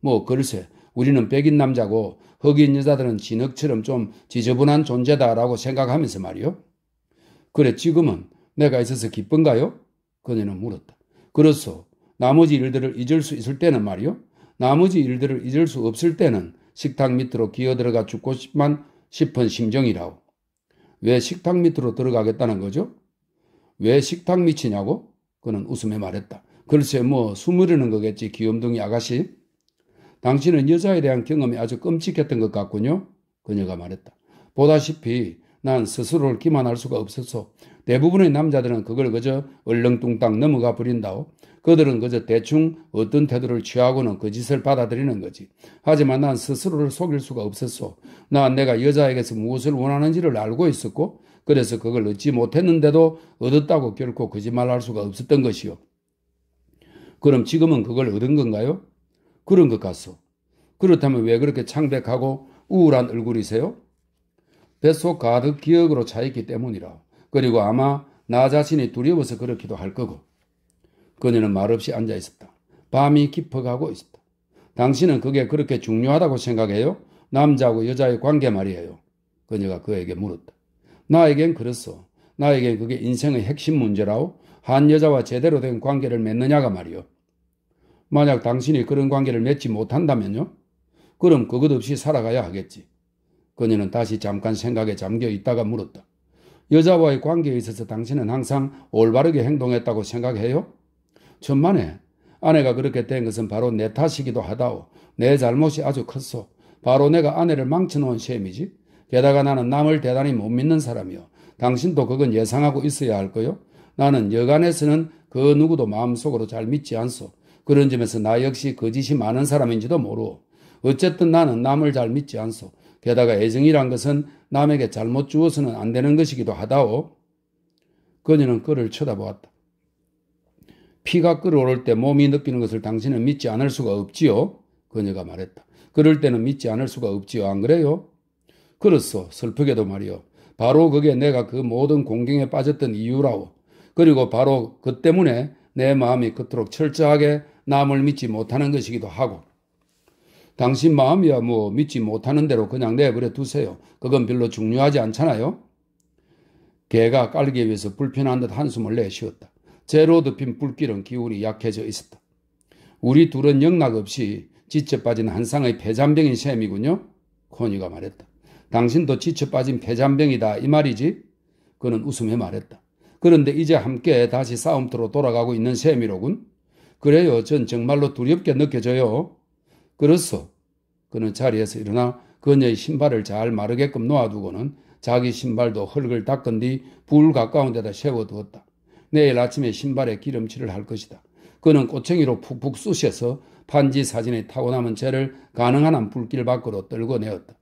뭐 글쎄 우리는 백인 남자고 흑인 여자들은 진흙처럼 좀 지저분한 존재다라고 생각하면서 말이요. 그래 지금은 내가 있어서 기쁜가요? 그녀는 물었다. 그렇소. 나머지 일들을 잊을 수 있을 때는 말이요. 나머지 일들을 잊을 수 없을 때는 식탁 밑으로 기어들어가 죽고만 싶은 심정이라고. 왜 식탁 밑으로 들어가겠다는 거죠? 왜 식탁 밑이냐고? 그는 웃으며 말했다. 글쎄 뭐 숨으려는 거겠지 귀염둥이 아가씨. 당신은 여자에 대한 경험이 아주 끔찍했던 것 같군요. 그녀가 말했다. 보다시피 난 스스로를 기만할 수가 없었어. 대부분의 남자들은 그걸 그저 얼렁뚱땅 넘어가 버린다오. 그들은 그저 대충 어떤 태도를 취하고는 그 짓을 받아들이는 거지. 하지만 난 스스로를 속일 수가 없었어. 난 내가 여자에게서 무엇을 원하는지를 알고 있었고 그래서 그걸 얻지 못했는데도 얻었다고 결코 거짓말할 수가 없었던 것이요. 그럼 지금은 그걸 얻은 건가요? 그런 것 같소. 그렇다면 왜 그렇게 창백하고 우울한 얼굴이세요? 뱃속 가득 기억으로 차있기 때문이라. 그리고 아마 나 자신이 두려워서 그렇기도 할 거고. 그녀는 말없이 앉아 있었다. 밤이 깊어가고 있었다. 당신은 그게 그렇게 중요하다고 생각해요? 남자하고 여자의 관계 말이에요. 그녀가 그에게 물었다. 나에겐 그렇소. 나에겐 그게 인생의 핵심 문제라오. 한 여자와 제대로 된 관계를 맺느냐가 말이요. 만약 당신이 그런 관계를 맺지 못한다면요? 그럼 그것 없이 살아가야 하겠지. 그녀는 다시 잠깐 생각에 잠겨 있다가 물었다. 여자와의 관계에 있어서 당신은 항상 올바르게 행동했다고 생각해요? 천만에 아내가 그렇게 된 것은 바로 내 탓이기도 하다오. 내 잘못이 아주 컸소. 바로 내가 아내를 망쳐놓은 셈이지. 게다가 나는 남을 대단히 못 믿는 사람이요. 당신도 그건 예상하고 있어야 할 거요. 나는 여간에서는 그 누구도 마음속으로 잘 믿지 않소. 그런 점에서 나 역시 거짓이 많은 사람인지도 모르오. 어쨌든 나는 남을 잘 믿지 않소. 게다가 애정이란 것은 남에게 잘못 주어서는 안 되는 것이기도 하다오. 그녀는 그를 쳐다보았다. 피가 끓어오를 때 몸이 느끼는 것을 당신은 믿지 않을 수가 없지요. 그녀가 말했다. 그럴 때는 믿지 않을 수가 없지요. 안 그래요? 그렇소. 슬프게도 말이요. 바로 그게 내가 그 모든 공경에 빠졌던 이유라오. 그리고 바로 그 때문에 내 마음이 그토록 철저하게 남을 믿지 못하는 것이기도 하고. 당신 마음이야 뭐 믿지 못하는 대로 그냥 내버려 두세요. 그건 별로 중요하지 않잖아요. 개가 깔기 위해서 불편한 듯 한숨을 내쉬었다. 재로 덮인 불길은 기운이 약해져 있었다. 우리 둘은 영락없이 지쳐 빠진 한 쌍의 폐잔병인 셈이군요. 코니가 말했다. 당신도 지쳐 빠진 폐잔병이다 이 말이지? 그는 웃으며 말했다. 그런데 이제 함께 다시 싸움터로 돌아가고 있는 셈이로군. 그래요. 전 정말로 두렵게 느껴져요. 그렇소. 그는 자리에서 일어나 그녀의 신발을 잘 마르게끔 놓아두고는 자기 신발도 흙을 닦은 뒤 불 가까운 데다 세워두었다. 내일 아침에 신발에 기름칠을 할 것이다. 그는 꼬챙이로 푹푹 쑤셔서 판지 사진의 타고남은 재를 가능한 한 불길 밖으로 떨궈내었다.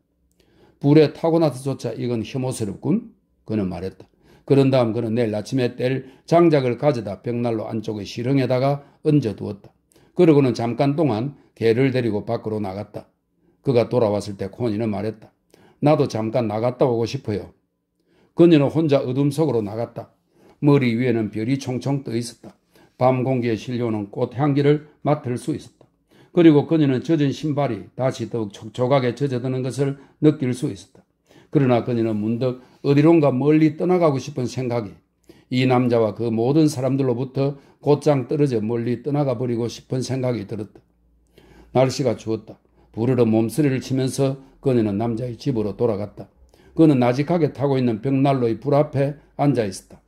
불에 타고나서조차 이건 혐오스럽군. 그는 말했다. 그런 다음 그는 내일 아침에 뗄 장작을 가져다 벽난로 안쪽의 시렁에다가 얹어두었다. 그러고는 잠깐 동안 개를 데리고 밖으로 나갔다. 그가 돌아왔을 때 코니는 말했다. 나도 잠깐 나갔다 오고 싶어요. 그녀는 혼자 어둠 속으로 나갔다. 머리 위에는 별이 총총 떠 있었다. 밤 공기에 실려오는 꽃 향기를 맡을 수 있었다. 그리고 그녀는 젖은 신발이 다시 더욱 촉촉하게 젖어드는 것을 느낄 수 있었다. 그러나 그녀는 문득 어디론가 멀리 떠나가고 싶은 생각이 이 남자와 그 모든 사람들로부터 곧장 떨어져 멀리 떠나가 버리고 싶은 생각이 들었다. 날씨가 추웠다. 부르르 몸서리를 치면서 그녀는 남자의 집으로 돌아갔다. 그는 나직하게 타고 있는 벽난로의 불 앞에 앉아 있었다.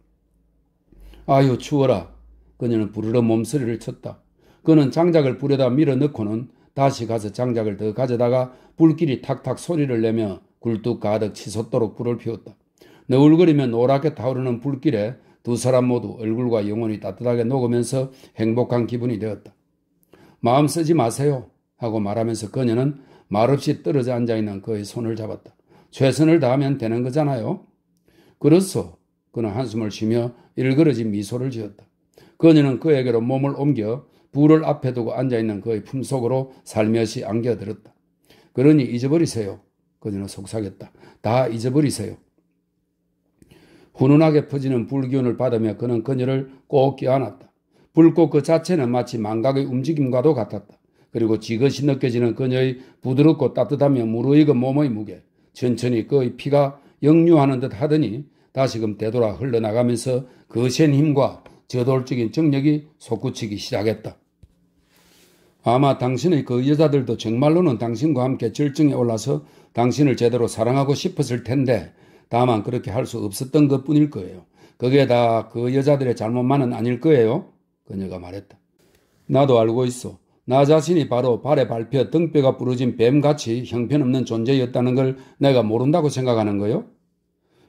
아유 추워라. 그녀는 부르르 몸서리를 쳤다. 그는 장작을 불에다 밀어 넣고는 다시 가서 장작을 더 가져다가 불길이 탁탁 소리를 내며 굴뚝 가득 치솟도록 불을 피웠다. 너울거리며 노랗게 타오르는 불길에 두 사람 모두 얼굴과 영혼이 따뜻하게 녹으면서 행복한 기분이 되었다. 마음 쓰지 마세요 하고 말하면서 그녀는 말없이 떨어져 앉아있는 그의 손을 잡았다. 최선을 다하면 되는 거잖아요. 그렇소. 그는 한숨을 쉬며 일그러진 미소를 지었다. 그녀는 그에게로 몸을 옮겨 불을 앞에 두고 앉아있는 그의 품속으로 살며시 안겨들었다. 그러니 잊어버리세요. 그녀는 속삭였다. 다 잊어버리세요. 훈훈하게 퍼지는 불기운을 받으며 그는 그녀를 꼭 껴안았다. 불꽃 그 자체는 마치 망각의 움직임과도 같았다. 그리고 지그시 느껴지는 그녀의 부드럽고 따뜻하며 무르익은 몸의 무게, 천천히 그의 피가 역류하는 듯 하더니 다시금 되돌아 흘러나가면서 거센 힘과 저돌적인 정력이 솟구치기 시작했다. 아마 당신의 그 여자들도 정말로는 당신과 함께 절정에 올라서 당신을 제대로 사랑하고 싶었을 텐데 다만 그렇게 할 수 없었던 것뿐일 거예요. 그게 다 그 여자들의 잘못만은 아닐 거예요. 그녀가 말했다. 나도 알고 있어. 나 자신이 바로 발에 밟혀 등뼈가 부러진 뱀같이 형편없는 존재였다는 걸 내가 모른다고 생각하는 거요?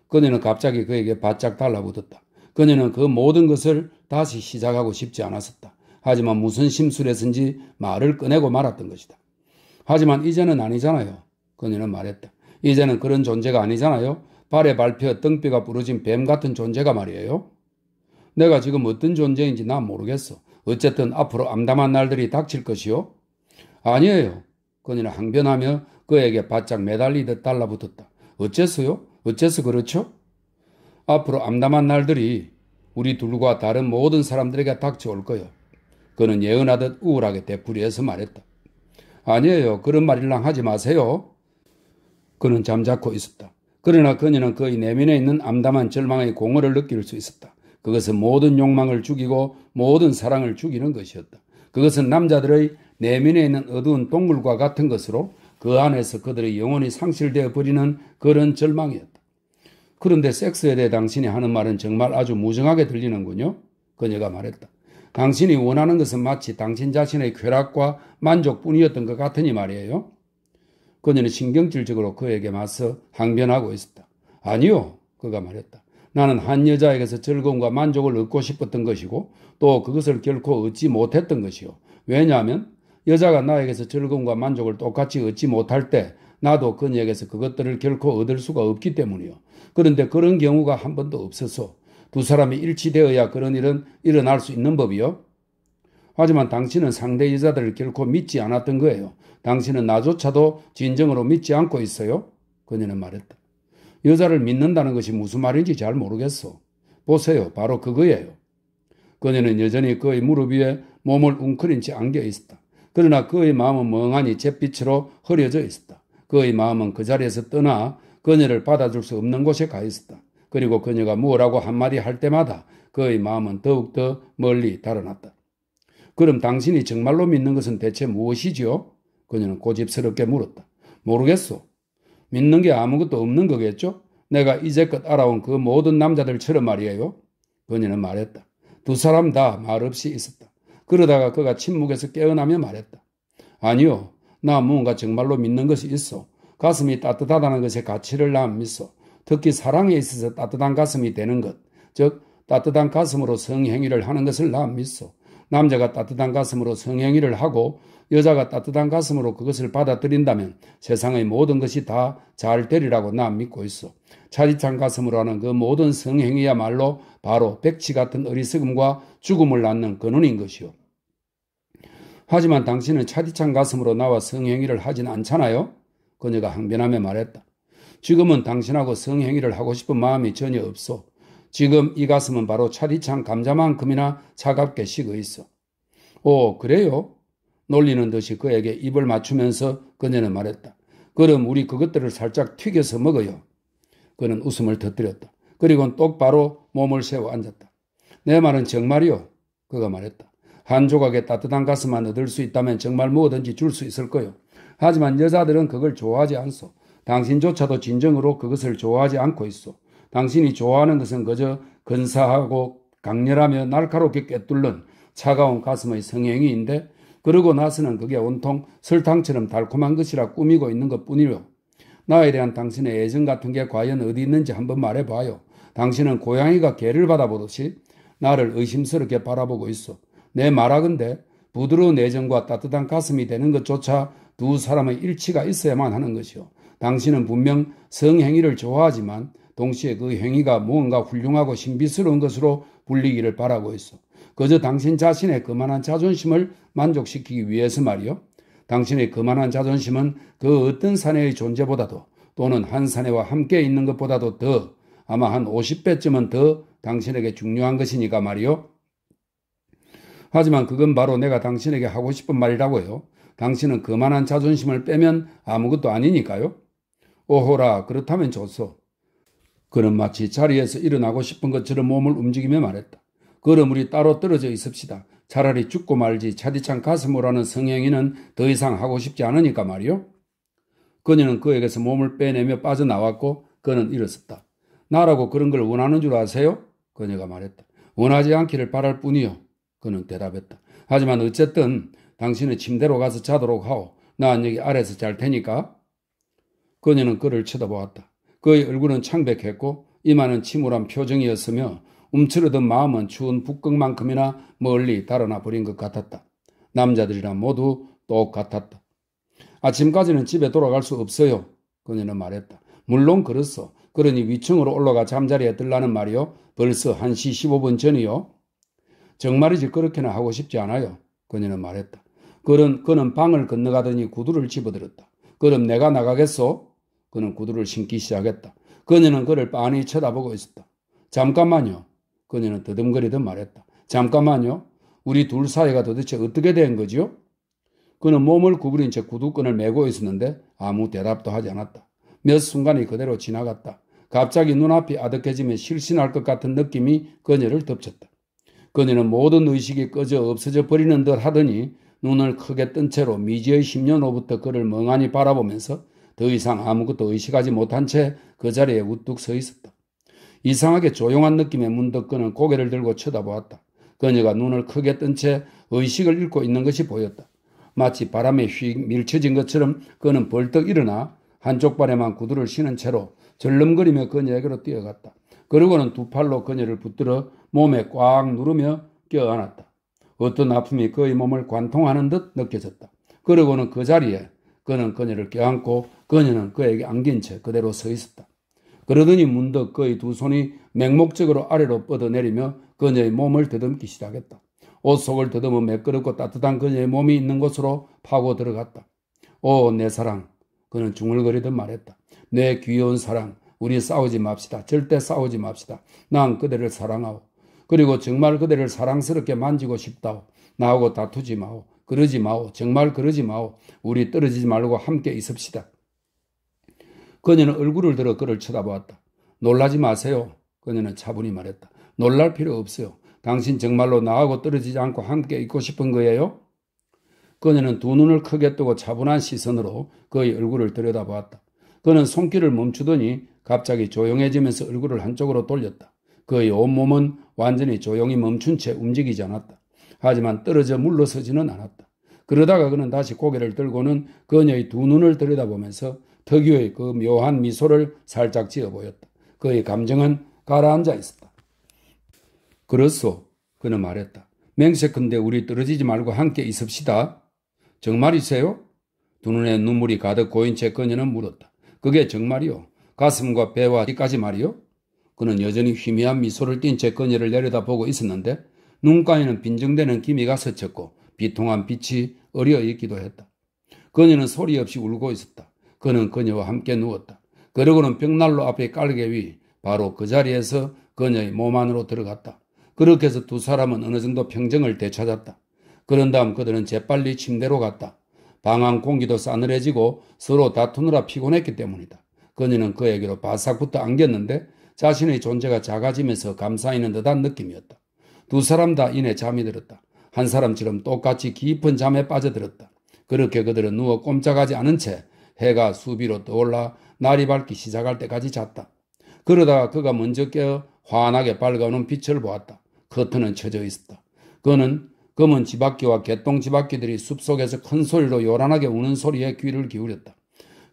그녀는 갑자기 그에게 바짝 달라붙었다. 그녀는 그 모든 것을 다시 시작하고 싶지 않았었다. 하지만 무슨 심술에선지 말을 꺼내고 말았던 것이다. 하지만 이제는 아니잖아요. 그녀는 말했다. 이제는 그런 존재가 아니잖아요. 발에 밟혀 등뼈가 부러진 뱀 같은 존재가 말이에요. 내가 지금 어떤 존재인지 난 모르겠어. 어쨌든 앞으로 암담한 날들이 닥칠 것이요. 아니에요. 그녀는 항변하며 그에게 바짝 매달리듯 달라붙었다. 어째서요? 어째서 그렇죠? 앞으로 암담한 날들이 우리 둘과 다른 모든 사람들에게 닥쳐올 거요. 그는 예언하듯 우울하게 되풀이해서 말했다. 아니에요. 그런 말이랑 하지 마세요. 그는 잠자코 있었다. 그러나 그녀는 그의 내면에 있는 암담한 절망의 공허를 느낄 수 있었다. 그것은 모든 욕망을 죽이고 모든 사랑을 죽이는 것이었다. 그것은 남자들의 내면에 있는 어두운 동굴과 같은 것으로 그 안에서 그들의 영혼이 상실되어 버리는 그런 절망이었다. 그런데 섹스에 대해 당신이 하는 말은 정말 아주 무정하게 들리는군요. 그녀가 말했다. 당신이 원하는 것은 마치 당신 자신의 쾌락과 만족뿐이었던 것 같으니 말이에요. 그녀는 신경질적으로 그에게 맞서 항변하고 있었다. 아니요. 그가 말했다. 나는 한 여자에게서 즐거움과 만족을 얻고 싶었던 것이고 또 그것을 결코 얻지 못했던 것이요. 왜냐하면 여자가 나에게서 즐거움과 만족을 똑같이 얻지 못할 때 나도 그녀에게서 그것들을 결코 얻을 수가 없기 때문이요. 그런데 그런 경우가 한 번도 없어서 두 사람이 일치되어야 그런 일은 일어날 수 있는 법이요. 하지만 당신은 상대 여자들을 결코 믿지 않았던 거예요. 당신은 나조차도 진정으로 믿지 않고 있어요. 그녀는 말했다. 여자를 믿는다는 것이 무슨 말인지 잘 모르겠어. 보세요. 바로 그거예요. 그녀는 여전히 그의 무릎 위에 몸을 웅크린 채 안겨 있었다. 그러나 그의 마음은 멍하니 잿빛으로 흐려져 있었다. 그의 마음은 그 자리에서 떠나 그녀를 받아줄 수 없는 곳에 가 있었다. 그리고 그녀가 뭐라고 한마디 할 때마다 그의 마음은 더욱더 멀리 달아났다. 그럼 당신이 정말로 믿는 것은 대체 무엇이지요? 그녀는 고집스럽게 물었다. 모르겠소. 믿는 게 아무것도 없는 거겠죠? 내가 이제껏 알아온 그 모든 남자들처럼 말이에요. 그녀는 말했다. 두 사람 다 말없이 있었다. 그러다가 그가 침묵에서 깨어나며 말했다. 아니요. 나 무언가 정말로 믿는 것이 있어. 가슴이 따뜻하다는 것의 가치를 난 믿어. 특히 사랑에 있어서 따뜻한 가슴이 되는 것, 즉 따뜻한 가슴으로 성행위를 하는 것을 난 믿어. 남자가 따뜻한 가슴으로 성행위를 하고 여자가 따뜻한 가슴으로 그것을 받아들인다면 세상의 모든 것이 다 잘 되리라고 난 믿고 있어. 차디찬 가슴으로 하는 그 모든 성행위야말로 바로 백치 같은 어리석음과 죽음을 낳는 근원인 것이요. 하지만 당신은 차디찬 가슴으로 나와 성행위를 하진 않잖아요? 그녀가 항변하며 말했다. 지금은 당신하고 성행위를 하고 싶은 마음이 전혀 없어. 지금 이 가슴은 바로 차디찬 감자만큼이나 차갑게 식어 있어. 오, 그래요? 놀리는 듯이 그에게 입을 맞추면서 그녀는 말했다. 그럼 우리 그것들을 살짝 튀겨서 먹어요. 그는 웃음을 터뜨렸다. 그리고는 똑바로 몸을 세워 앉았다. 내 말은 정말이요. 그가 말했다. 한 조각의 따뜻한 가슴만 얻을 수 있다면 정말 뭐든지 줄 수 있을 거요. 하지만 여자들은 그걸 좋아하지 않소. 당신조차도 진정으로 그것을 좋아하지 않고 있어. 당신이 좋아하는 것은 그저 근사하고 강렬하며 날카롭게 꿰뚫는 차가운 가슴의 성행위인데 그러고 나서는 그게 온통 설탕처럼 달콤한 것이라 꾸미고 있는 것뿐이요. 나에 대한 당신의 애정 같은 게 과연 어디 있는지 한번 말해봐요. 당신은 고양이가 개를 받아보듯이 나를 의심스럽게 바라보고 있어. 내 말하건대 부드러운 애정과 따뜻한 가슴이 되는 것조차 두 사람의 일치가 있어야만 하는 것이요. 당신은 분명 성행위를 좋아하지만 동시에 그 행위가 무언가 훌륭하고 신비스러운 것으로 불리기를 바라고 있어. 그저 당신 자신의 그만한 자존심을 만족시키기 위해서 말이요. 당신의 그만한 자존심은 그 어떤 사내의 존재보다도 또는 한 사내와 함께 있는 것보다도 더 아마 한 50배쯤은 더 당신에게 중요한 것이니까 말이요. 하지만 그건 바로 내가 당신에게 하고 싶은 말이라고요. 당신은 그만한 자존심을 빼면 아무것도 아니니까요. 오호라, 그렇다면 좋소. 그는 마치 자리에서 일어나고 싶은 것처럼 몸을 움직이며 말했다. 그럼 우리 따로 떨어져 있읍시다. 차라리 죽고 말지 차디찬 가슴으로 하는 성행위는 더 이상 하고 싶지 않으니까 말이요. 그녀는 그에게서 몸을 빼내며 빠져나왔고 그는 일었었다. 나라고 그런 걸 원하는 줄 아세요? 그녀가 말했다. 원하지 않기를 바랄 뿐이요. 그는 대답했다. 하지만 어쨌든 당신은 침대로 가서 자도록 하오. 난 여기 아래에서 잘 테니까. 그녀는 그를 쳐다보았다. 그의 얼굴은 창백했고 이마는 침울한 표정이었으며 움츠러든 마음은 추운 북극만큼이나 멀리 달아나 버린 것 같았다. 남자들이란 모두 똑같았다. 아침까지는 집에 돌아갈 수 없어요. 그녀는 말했다. 물론 그렇소. 그러니 위층으로 올라가 잠자리에 들라는 말이요. 벌써 1시 15분 전이요. 정말이지 그렇게는 하고 싶지 않아요. 그녀는 말했다. 그는 방을 건너가더니 구두를 집어들었다. 그럼 내가 나가겠소? 그는 구두를 신기 시작했다. 그녀는 그를 빤히 쳐다보고 있었다. 잠깐만요. 그녀는 더듬거리듯 말했다. 잠깐만요. 우리 둘 사이가 도대체 어떻게 된 거지요? 그는 몸을 구부린 채 구두끈을 메고 있었는데 아무 대답도 하지 않았다. 몇 순간이 그대로 지나갔다. 갑자기 눈앞이 아득해지며 실신할 것 같은 느낌이 그녀를 덮쳤다. 그녀는 모든 의식이 꺼져 없어져 버리는 듯 하더니 눈을 크게 뜬 채로 미지의 10년 후부터 그를 멍하니 바라보면서 더 이상 아무것도 의식하지 못한 채 그 자리에 우뚝 서 있었다. 이상하게 조용한 느낌에 문득 그는 고개를 들고 쳐다보았다. 그녀가 눈을 크게 뜬 채 의식을 잃고 있는 것이 보였다. 마치 바람에 휙 밀쳐진 것처럼 그는 벌떡 일어나 한쪽 발에만 구두를 신은 채로 절름거리며 그녀에게로 뛰어갔다. 그러고는 두 팔로 그녀를 붙들어 몸에 꽉 누르며 껴안았다. 어떤 아픔이 그의 몸을 관통하는 듯 느껴졌다. 그러고는 그 자리에 그는 그녀를 껴안고 그녀는 그에게 안긴 채 그대로 서 있었다. 그러더니 문득 그의 두 손이 맹목적으로 아래로 뻗어내리며 그녀의 몸을 더듬기 시작했다. 옷 속을 더듬어 매끄럽고 따뜻한 그녀의 몸이 있는 곳으로 파고 들어갔다. 오, 내 사랑. 그는 중얼거리듯 말했다. 내 귀여운 사랑. 우리 싸우지 맙시다. 절대 싸우지 맙시다. 난 그대를 사랑하오. 그리고 정말 그대를 사랑스럽게 만지고 싶다오. 나하고 다투지 마오. 그러지 마오. 정말 그러지 마오. 우리 떨어지지 말고 함께 있읍시다. 그녀는 얼굴을 들어 그를 쳐다보았다. 놀라지 마세요. 그녀는 차분히 말했다. 놀랄 필요 없어요. 당신 정말로 나하고 떨어지지 않고 함께 있고 싶은 거예요? 그녀는 두 눈을 크게 뜨고 차분한 시선으로 그의 얼굴을 들여다보았다. 그는 손길을 멈추더니 갑자기 조용해지면서 얼굴을 한쪽으로 돌렸다. 그의 온몸은 완전히 조용히 멈춘 채 움직이지 않았다. 하지만 떨어져 물러서지는 않았다. 그러다가 그는 다시 고개를 들고는 그녀의 두 눈을 들여다보면서 특유의 그 묘한 미소를 살짝 지어 보였다. 그의 감정은 가라앉아 있었다. 그렇소, 그는 말했다. 맹세컨대 우리 떨어지지 말고 함께 있읍시다. 정말이세요? 두 눈에 눈물이 가득 고인 채 그녀는 물었다. 그게 정말이요? 가슴과 배와 뒤까지 말이요? 그는 여전히 희미한 미소를 띤 채 그녀를 내려다보고 있었는데 눈가에는 빈정대는 기미가 스쳤고 비통한 빛이 어려 있기도 했다. 그녀는 소리 없이 울고 있었다. 그는 그녀와 함께 누웠다. 그러고는 벽난로 앞에 깔개 위 바로 그 자리에서 그녀의 몸 안으로 들어갔다. 그렇게 해서 두 사람은 어느 정도 평정을 되찾았다. 그런 다음 그들은 재빨리 침대로 갔다. 방 안 공기도 싸늘해지고 서로 다투느라 피곤했기 때문이다. 그녀는 그에게로 바싹부터 안겼는데 자신의 존재가 작아지면서 감싸이는 듯한 느낌이었다. 두 사람 다 이내 잠이 들었다. 한 사람처럼 똑같이 깊은 잠에 빠져들었다. 그렇게 그들은 누워 꼼짝하지 않은 채 해가 수비로 떠올라 날이 밝기 시작할 때까지 잤다. 그러다가 그가 먼저 깨어 환하게 밝아오는 빛을 보았다. 커튼은 쳐져 있었다. 그는 검은 지바퀴와 개똥 지바퀴들이 숲속에서 큰 소리로 요란하게 우는 소리에 귀를 기울였다.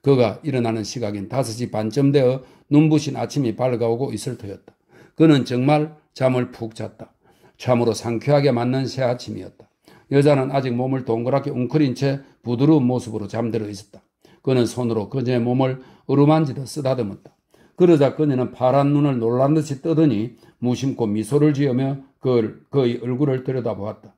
그가 일어나는 시각인 5시 반쯤 되어 눈부신 아침이 밝아오고 있을 터였다. 그는 정말 잠을 푹 잤다. 참으로 상쾌하게 맞는 새 아침이었다. 여자는 아직 몸을 동그랗게 웅크린 채 부드러운 모습으로 잠들어 있었다. 그는 손으로 그녀의 몸을 어루만지듯 쓰다듬었다. 그러자 그녀는 파란 눈을 놀란 듯이 뜨더니 무심코 미소를 지으며 그의 얼굴을 들여다보았다.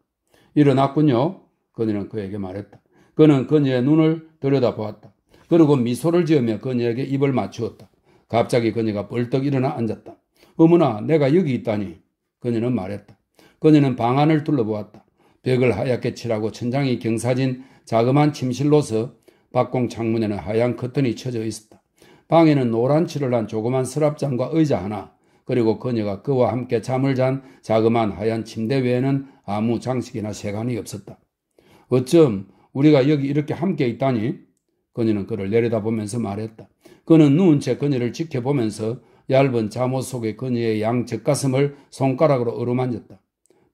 일어났군요. 그녀는 그에게 말했다. 그는 그녀의 눈을 들여다보았다. 그리고 미소를 지으며 그녀에게 입을 맞추었다. 갑자기 그녀가 벌떡 일어나 앉았다. 어머나, 내가 여기 있다니. 그녀는 말했다. 그녀는 방 안을 둘러보았다. 벽을 하얗게 칠하고 천장이 경사진 자그마한 침실로서 박공 창문에는 하얀 커튼이 쳐져 있었다. 방에는 노란 칠을 한 조그만 서랍장과 의자 하나, 그리고 그녀가 그와 함께 잠을 잔 자그마한 하얀 침대 외에는 아무 장식이나 세간이 없었다. 어쩜 우리가 여기 이렇게 함께 있다니? 그녀는 그를 내려다보면서 말했다. 그는 누운 채 그녀를 지켜보면서 얇은 잠옷 속에 그녀의 양 젖가슴을 손가락으로 어루만졌다.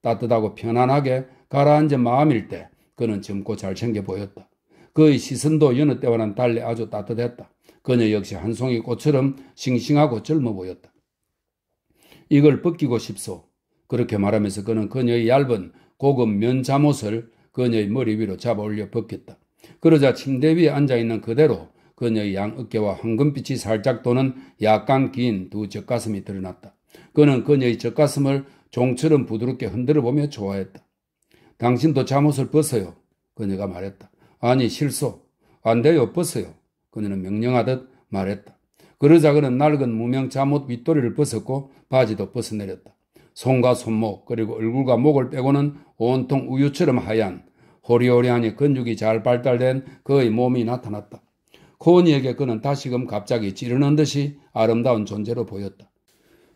따뜻하고 편안하게 가라앉은 마음일 때 그는 젊고 잘생겨 보였다. 그의 시선도 여느 때와는 달리 아주 따뜻했다. 그녀 역시 한 송이 꽃처럼 싱싱하고 젊어 보였다. 이걸 벗기고 싶소. 그렇게 말하면서 그는 그녀의 얇은 고급 면 잠옷을 그녀의 머리 위로 잡아 올려 벗겼다. 그러자 침대 위에 앉아있는 그대로 그녀의 양 어깨와 황금빛이 살짝 도는 약간 긴 두 젖가슴이 드러났다. 그는 그녀의 젖가슴을 종처럼 부드럽게 흔들어보며 좋아했다. 당신도 잠옷을 벗어요. 그녀가 말했다. 아니, 실소. 안 돼요. 벗어요. 그녀는 명령하듯 말했다. 그러자 그는 낡은 무명 잠옷 윗도리를 벗었고 바지도 벗어내렸다. 손과 손목 그리고 얼굴과 목을 빼고는 온통 우유처럼 하얀 호리호리하니 근육이 잘 발달된 그의 몸이 나타났다. 코니에게 그는 다시금 갑자기 찌르는 듯이 아름다운 존재로 보였다.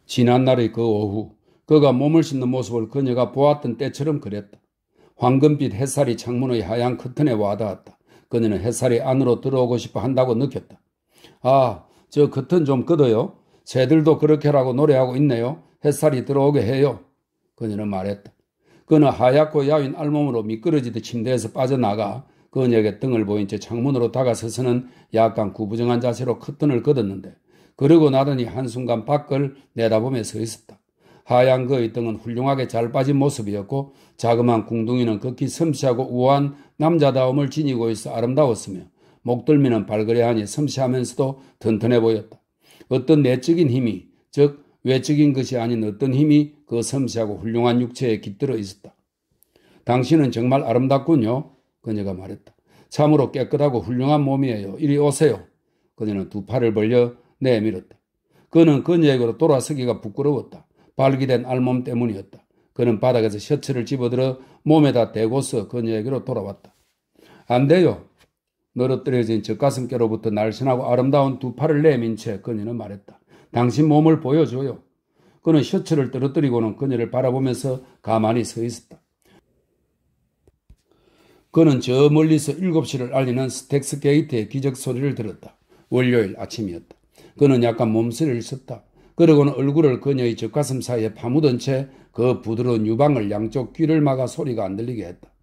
지난날의 그 오후 그가 몸을 씻는 모습을 그녀가 보았던 때처럼 그랬다. 황금빛 햇살이 창문의 하얀 커튼에 와닿았다. 그녀는 햇살이 안으로 들어오고 싶어 한다고 느꼈다. 아, 저 커튼 좀 걷어요. 새들도 그렇게라고 노래하고 있네요. 햇살이 들어오게 해요. 그녀는 말했다. 그는 하얗고 야윈 알몸으로 미끄러지듯 침대에서 빠져나가 그녀에게 등을 보인 채 창문으로 다가서서는 약간 구부정한 자세로 커튼을 걷었는데 그러고 나더니 한순간 밖을 내다보며 서 있었다. 하얀 그의 등은 훌륭하게 잘 빠진 모습이었고 자그마한 궁둥이는 극히 섬세하고 우아한 남자다움을 지니고 있어 아름다웠으며 목덜미는 발그레하니 섬세하면서도 튼튼해 보였다. 어떤 내적인 힘이, 즉 외적인 것이 아닌 어떤 힘이 그 섬세하고 훌륭한 육체에 깃들어 있었다. 당신은 정말 아름답군요. 그녀가 말했다. 참으로 깨끗하고 훌륭한 몸이에요. 이리 오세요. 그녀는 두 팔을 벌려 내밀었다. 그는 그녀에게로 돌아서기가 부끄러웠다. 발기된 알몸 때문이었다. 그는 바닥에서 셔츠를 집어들어 몸에다 대고서 그녀에게로 돌아왔다. 안 돼요. 늘어뜨려진 젖가슴께로부터 날씬하고 아름다운 두 팔을 내민 채 그녀는 말했다. 당신 몸을 보여줘요. 그는 셔츠를 떨어뜨리고는 그녀를 바라보면서 가만히 서 있었다. 그는 저 멀리서 7시를 알리는 스택스 게이트의 기적 소리를 들었다. 월요일 아침이었다. 그는 약간 몸서리를 썼다. 그러고는 얼굴을 그녀의 젖가슴 사이에 파묻은 채 그 부드러운 유방을 양쪽 귀를 막아 소리가 안 들리게 했다.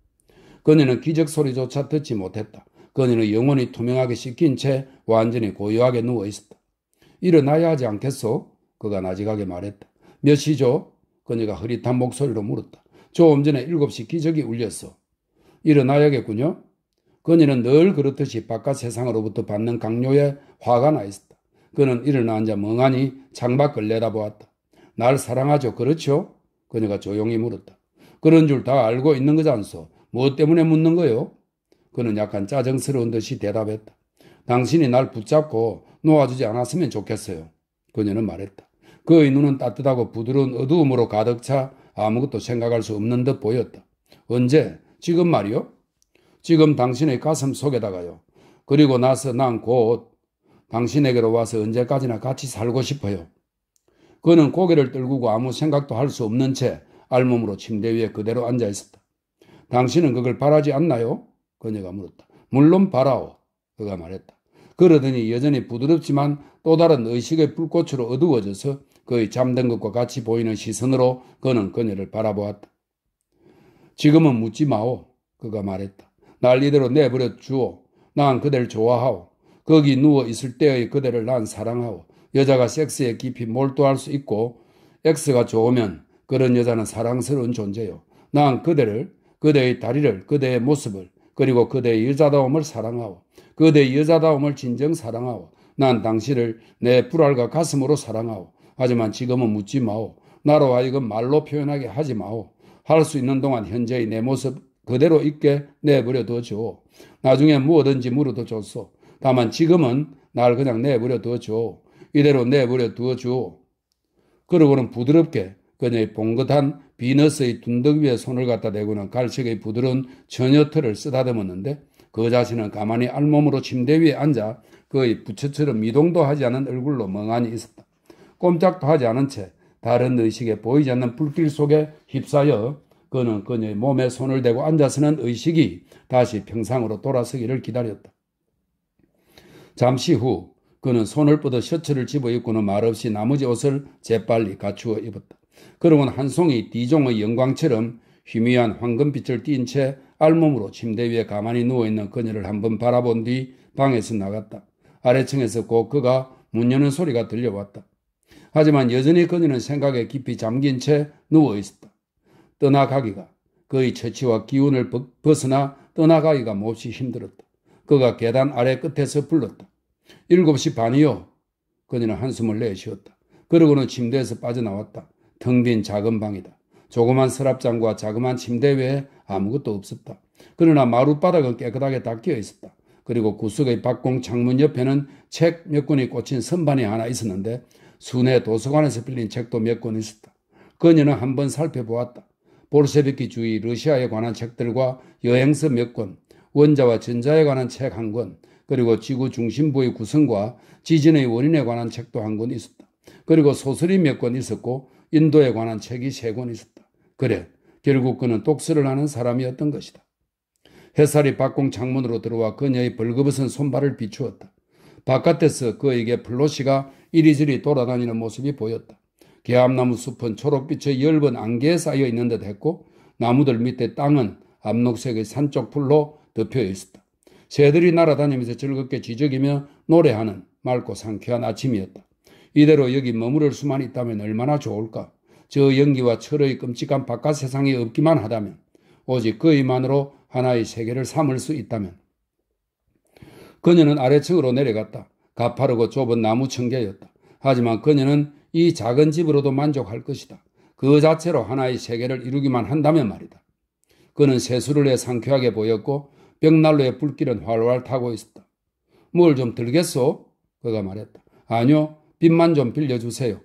그녀는 기적 소리조차 듣지 못했다. 그녀는 영혼이 투명하게 씻긴 채 완전히 고요하게 누워있었다. 일어나야 하지 않겠소? 그가 나직하게 말했다. 몇 시죠? 그녀가 흐릿한 목소리로 물었다. 조금 전에 7시 기적이 울렸어. 일어나야겠군요. 그녀는 늘 그렇듯이 바깥 세상으로부터 받는 강요에 화가 나 있었다. 그는 일어나 앉아 멍하니 창밖을 내다보았다. 날 사랑하죠? 그렇죠? 그녀가 조용히 물었다. 그런 줄 다 알고 있는 거지 않소? 무엇 때문에 묻는 거요? 그는 약간 짜증스러운 듯이 대답했다. 당신이 날 붙잡고 놓아주지 않았으면 좋겠어요. 그녀는 말했다. 그의 눈은 따뜻하고 부드러운 어두움으로 가득 차 아무것도 생각할 수 없는 듯 보였다. 언제? 지금 말이요? 지금 당신의 가슴 속에다가요. 그리고 나서 난 곧 당신에게로 와서 언제까지나 같이 살고 싶어요. 그는 고개를 떨구고 아무 생각도 할 수 없는 채 알몸으로 침대 위에 그대로 앉아 있었다. 당신은 그걸 바라지 않나요? 그녀가 물었다. 물론 바라오. 그가 말했다. 그러더니 여전히 부드럽지만 또 다른 의식의 불꽃으로 어두워져서 그의 잠든 것과 같이 보이는 시선으로 그는 그녀를 바라보았다. 지금은 묻지 마오. 그가 말했다. 날 이대로 내버려 주오. 난 그댈 좋아하오. 거기 누워 있을 때의 그대를 난 사랑하오. 여자가 섹스에 깊이 몰두할 수 있고 X가 좋으면 그런 여자는 사랑스러운 존재요. 난 그대를, 그대의 다리를, 그대의 모습을, 그리고 그대의 여자다움을 사랑하오. 그대의 여자다움을 진정 사랑하오. 난 당신을 내 불알과 가슴으로 사랑하오. 하지만 지금은 묻지 마오. 나로 하여금 말로 표현하게 하지 마오. 할 수 있는 동안 현재의 내 모습 그대로 있게 내버려 둬줘. 나중에 무엇든지 물어도 좋소. 다만 지금은 날 그냥 내버려 둬줘. 이대로 내버려 두어줘. 그러고는 부드럽게 그녀의 봉긋한 비너스의 둔덕 위에 손을 갖다 대고는 갈색의 부드러운 처녀털을 쓰다듬었는데 그 자신은 가만히 알몸으로 침대 위에 앉아 그의 부처처럼 미동도 하지 않은 얼굴로 멍하니 있었다. 꼼짝도 하지 않은 채 다른 의식에 보이지 않는 불길 속에 휩싸여 그는 그녀의 몸에 손을 대고 앉아서는 의식이 다시 평상으로 돌아서기를 기다렸다. 잠시 후 그는 손을 뻗어 셔츠를 집어입고는 말없이 나머지 옷을 재빨리 갖추어 입었다. 그러고는 한 송이 디종의 영광처럼 희미한 황금빛을 띤 채 알몸으로 침대 위에 가만히 누워있는 그녀를 한번 바라본 뒤 방에서 나갔다. 아래층에서 곧 그가 문 여는 소리가 들려왔다. 하지만 여전히 그녀는 생각에 깊이 잠긴 채 누워있었다. 떠나가기가 그의 처치와 기운을 벗어나 떠나가기가 몹시 힘들었다. 그가 계단 아래 끝에서 불렀다. 7시 반이요. 그녀는 한숨을 내쉬었다. 그러고는 침대에서 빠져나왔다. 텅 빈 작은 방이다. 조그만 서랍장과 자그마한 침대 외에 아무것도 없었다. 그러나 마룻바닥은 깨끗하게 닦여 있었다. 그리고 구석의 박공 창문 옆에는 책 몇 권이 꽂힌 선반이 하나 있었는데 순회 도서관에서 빌린 책도 몇 권 있었다. 그녀는 한번 살펴보았다. 볼셰비키주의 러시아에 관한 책들과 여행서 몇 권, 원자와 전자에 관한 책 한 권, 그리고 지구 중심부의 구성과 지진의 원인에 관한 책도 한 권 있었다. 그리고 소설이 몇 권 있었고 인도에 관한 책이 3권 있었다. 그래, 결국 그는 독서를 하는 사람이었던 것이다. 햇살이 박공 창문으로 들어와 그녀의 벌거벗은 손발을 비추었다. 바깥에서 그에게 플로시가 이리저리 돌아다니는 모습이 보였다. 개암나무 숲은 초록빛의 엷은 안개에 쌓여 있는 듯 했고 나무들 밑에 땅은 암록색의 산쪽 풀로 덮여 있었다. 새들이 날아다니면서 즐겁게 지저귀며 노래하는 맑고 상쾌한 아침이었다. 이대로 여기 머무를 수만 있다면 얼마나 좋을까. 저 연기와 철의 끔찍한 바깥 세상이 없기만 하다면, 오직 그의만으로 하나의 세계를 삼을 수 있다면. 그녀는 아래층으로 내려갔다. 가파르고 좁은 나무 청개였다. 하지만 그녀는 이 작은 집으로도 만족할 것이다. 그 자체로 하나의 세계를 이루기만 한다면 말이다. 그는 세수를 해 상쾌하게 보였고 벽난로의 불길은 활활 타고 있었다. 뭘 좀 들겠소? 그가 말했다. 아니요, 빛만 좀 빌려주세요.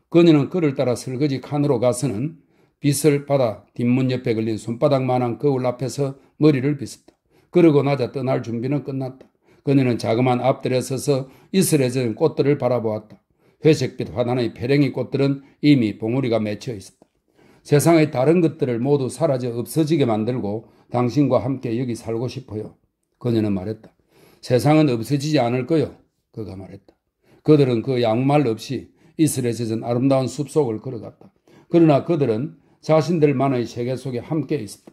그녀는 그를 따라 설거지 칸으로 가서는 빛을 받아 뒷문 옆에 걸린 손바닥만한 거울 앞에서 머리를 빗었다. 그러고 나자 떠날 준비는 끝났다. 그녀는 자그마한 앞들에 서서 이슬해진 꽃들을 바라보았다. 회색빛 화단의 페랭이 꽃들은 이미 봉우리가 맺혀 있었다. 세상의 다른 것들을 모두 사라져 없어지게 만들고 당신과 함께 여기 살고 싶어요. 그녀는 말했다. 세상은 없어지지 않을 거요. 그가 말했다. 그들은 그 아무 말 없이 이스라엘 젖은 아름다운 숲속을 걸어갔다. 그러나 그들은 자신들만의 세계 속에 함께 있었다.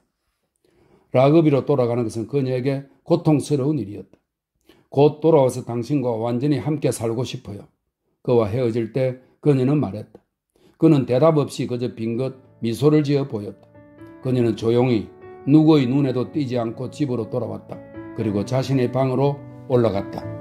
라그비로 돌아가는 것은 그녀에게 고통스러운 일이었다. 곧 돌아와서 당신과 완전히 함께 살고 싶어요. 그와 헤어질 때 그녀는 말했다. 그는 대답 없이 그저 빙긋 미소를 지어 보였다. 그녀는 조용히 누구의 눈에도 띄지 않고 집으로 돌아왔다. 그리고 자신의 방으로 올라갔다.